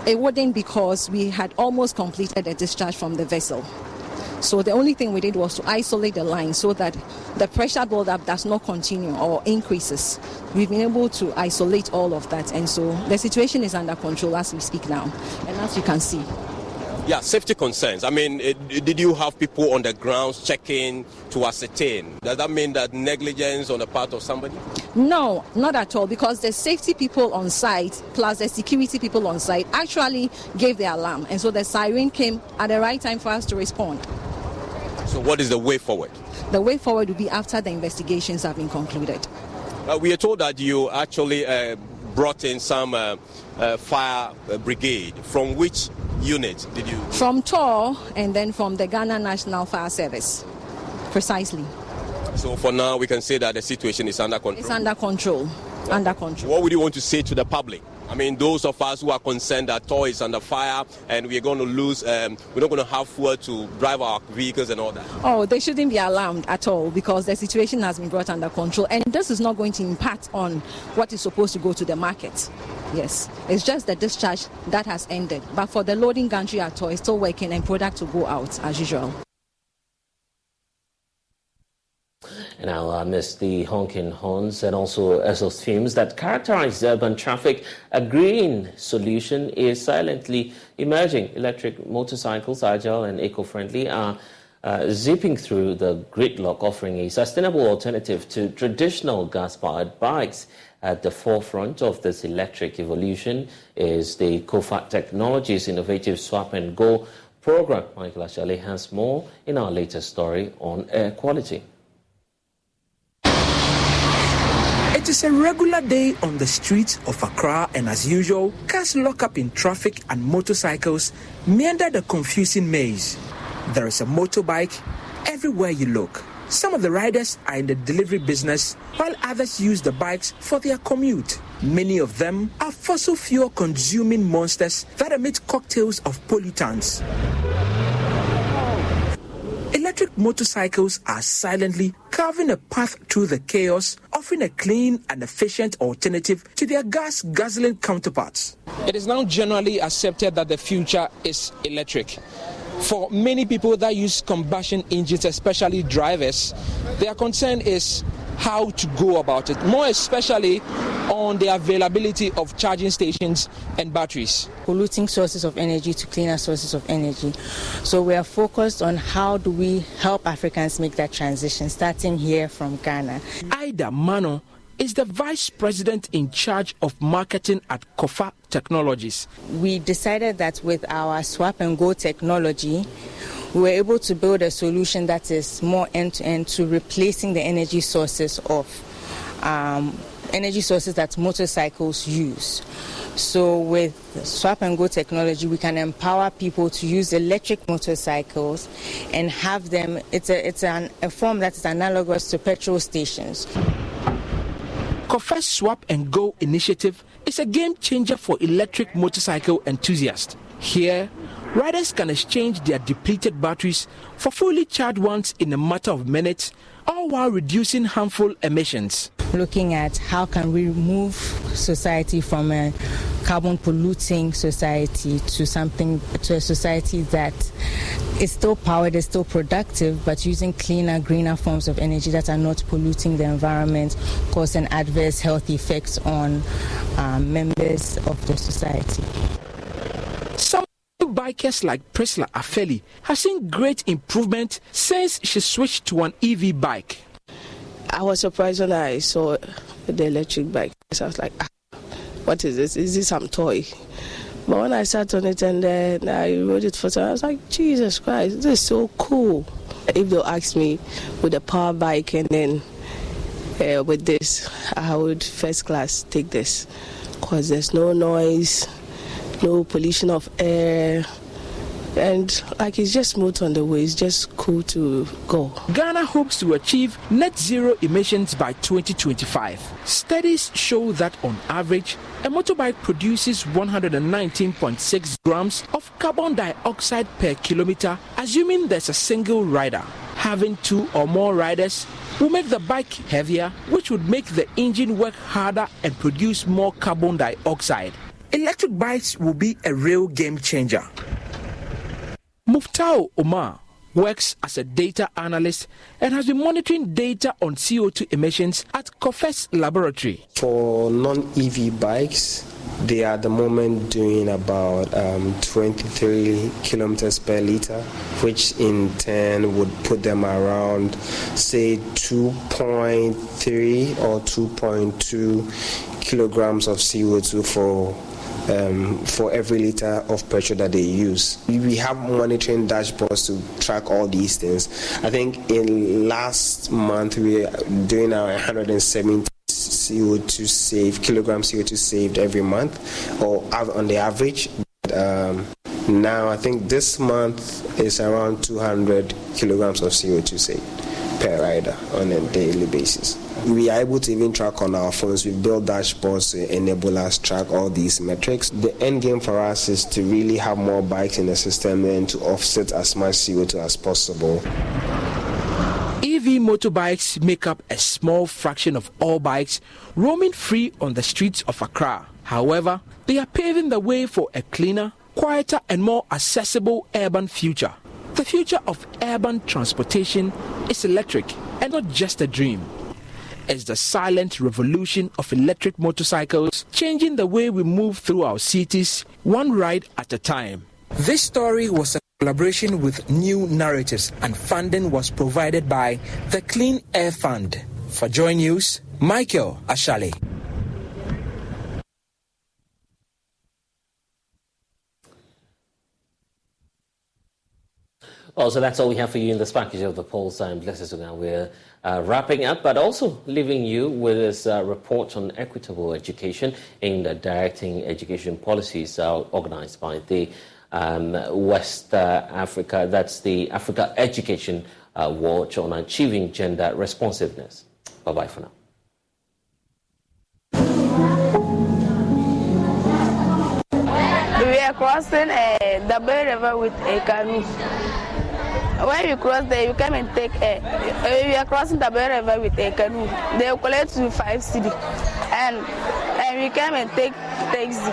S11: it wouldn't, because we had almost completed the discharge from the vessel. So the only thing we did was to isolate the line so that the pressure buildup does not continue or increases. We've been able to isolate all of that, and so the situation is under control as we speak now, and as you can see.
S13: Yeah, safety concerns. Did you have people on the grounds checking to ascertain? Does that mean that negligence on the part of somebody?
S11: No, not at all, because the safety people on site plus the security people on site actually gave the alarm, and so the siren came at the right time for us to respond.
S13: So what is the way forward?
S11: The way forward will be after the investigations have been concluded.
S13: We are told that you actually brought in some fire brigade. From which unit did you?
S11: From TOR and then from the Ghana National Fire Service. Precisely.
S13: So for now, we can say that the situation is under control?
S11: It's under control. Under control.
S13: What would you want to say to the public? I mean, those of us who are concerned that TOR is under fire and we're going to lose, we're not going to have fuel to drive our vehicles and all that.
S11: Oh, they shouldn't be alarmed at all because the situation has been brought under control and this is not going to impact on what is supposed to go to the market. Yes, it's just the discharge that has ended. But for the loading gantry at TOR, it's still working and product to go out as usual.
S1: And I'll miss the honking horns and also exhaust fumes that characterize urban traffic. A green solution is silently emerging. Electric motorcycles, agile and eco-friendly, are zipping through the gridlock, offering a sustainable alternative to traditional gas-powered bikes. At the forefront of this electric evolution is the COFA Technologies Innovative Swap and Go program. Michael Ashale has more in our latest story on air quality.
S12: It is a regular day on the streets of Accra, and as usual, cars lock up in traffic and motorcycles meander the confusing maze. There is a motorbike everywhere you look. Some of the riders are in the delivery business, while others use the bikes for their commute. Many of them are fossil fuel consuming monsters that emit cocktails of pollutants. Electric motorcycles are silently carving a path through the chaos, offering a clean and efficient alternative to their gas-guzzling counterparts. It is now generally accepted that the future is electric. For many people that use combustion engines, especially drivers, their concern is how to go about it, more especially on the availability of charging stations and batteries.
S5: Polluting sources of energy to cleaner sources of energy. So we are focused on how do we help Africans make that transition, starting here from Ghana.
S12: Ida Mano is the Vice President in charge of marketing at COFA Technologies.
S5: We decided that with our swap and go technology, we were able to build a solution that is more end-to-end to replacing the energy sources that motorcycles use. So with swap and go technology, we can empower people to use electric motorcycles and have them. It's a form that is analogous to petrol stations.
S12: COFA's Swap and Go initiative is a game changer for electric motorcycle enthusiasts. Here, riders can exchange their depleted batteries for fully charged ones in a matter of minutes, all while reducing harmful emissions.
S5: Looking at how can we move society from a carbon polluting society to a society that is still powered, is still productive, but using cleaner, greener forms of energy that are not polluting the environment, causing adverse health effects on members of the society.
S12: Some bikers like Priscilla Afeli have seen great improvement since she switched to an EV bike.
S14: I was surprised when I saw the electric bike. So I was like, what is this? Is this some toy? But when I sat on it and then I rode it for time, I was like, Jesus Christ, this is so cool. If they'll ask me with a power bike and then with this, I would first class take this because there's no noise, no pollution of air, and like it's just smooth on the way. It's just cool to go.
S12: Ghana hopes to achieve net zero emissions by 2025. Studies show that on average, a motorbike produces 119.6 grams of carbon dioxide per kilometer, assuming there's a single rider. Having two or more riders will make the bike heavier, which would make the engine work harder and produce more carbon dioxide. Electric bikes will be a real game changer. Muftao Omar works as a data analyst and has been monitoring data on CO2 emissions at COFE's laboratory.
S15: For non-EV bikes, they are at the moment doing about 23 kilometers per liter, which in turn would put them around, say, 2.3 or 2.2 kilograms of CO2 for every liter of petrol that they use. We have monitoring dashboards to track all these things. I think in last month we were doing our 170 kilograms CO2 saved every month, or on the average. Now, I think this month is around 200 kilograms of CO2 saved per rider on a daily basis. We are able to even track on our phones. We build dashboards to enable us to track all these metrics. The end game for us is to really have more bikes in the system and to offset as much CO2 as possible.
S12: EV motorbikes make up a small fraction of all bikes roaming free on the streets of Accra. However, they are paving the way for a cleaner, quieter and more accessible urban future. The future of urban transportation is electric and not just a dream. It's the silent revolution of electric motorcycles changing the way we move through our cities, one ride at a time. This story was a collaboration with New Narratives, and funding was provided by the Clean Air Fund. For Joy News, Michael Ashale.
S1: So that's all we have for you in this package of the polls. I'm blessed now. We're wrapping up, but also leaving you with this report on equitable education aimed at directing education policies organized by the West Africa. That's the Africa Education Watch on achieving gender responsiveness. Bye-bye for now.
S6: We are crossing the Bay River with a canoe. When you cross there, you come and take we are crossing the Bay River with a canoe. They will collect you 5 cedi, and we come and take taxi.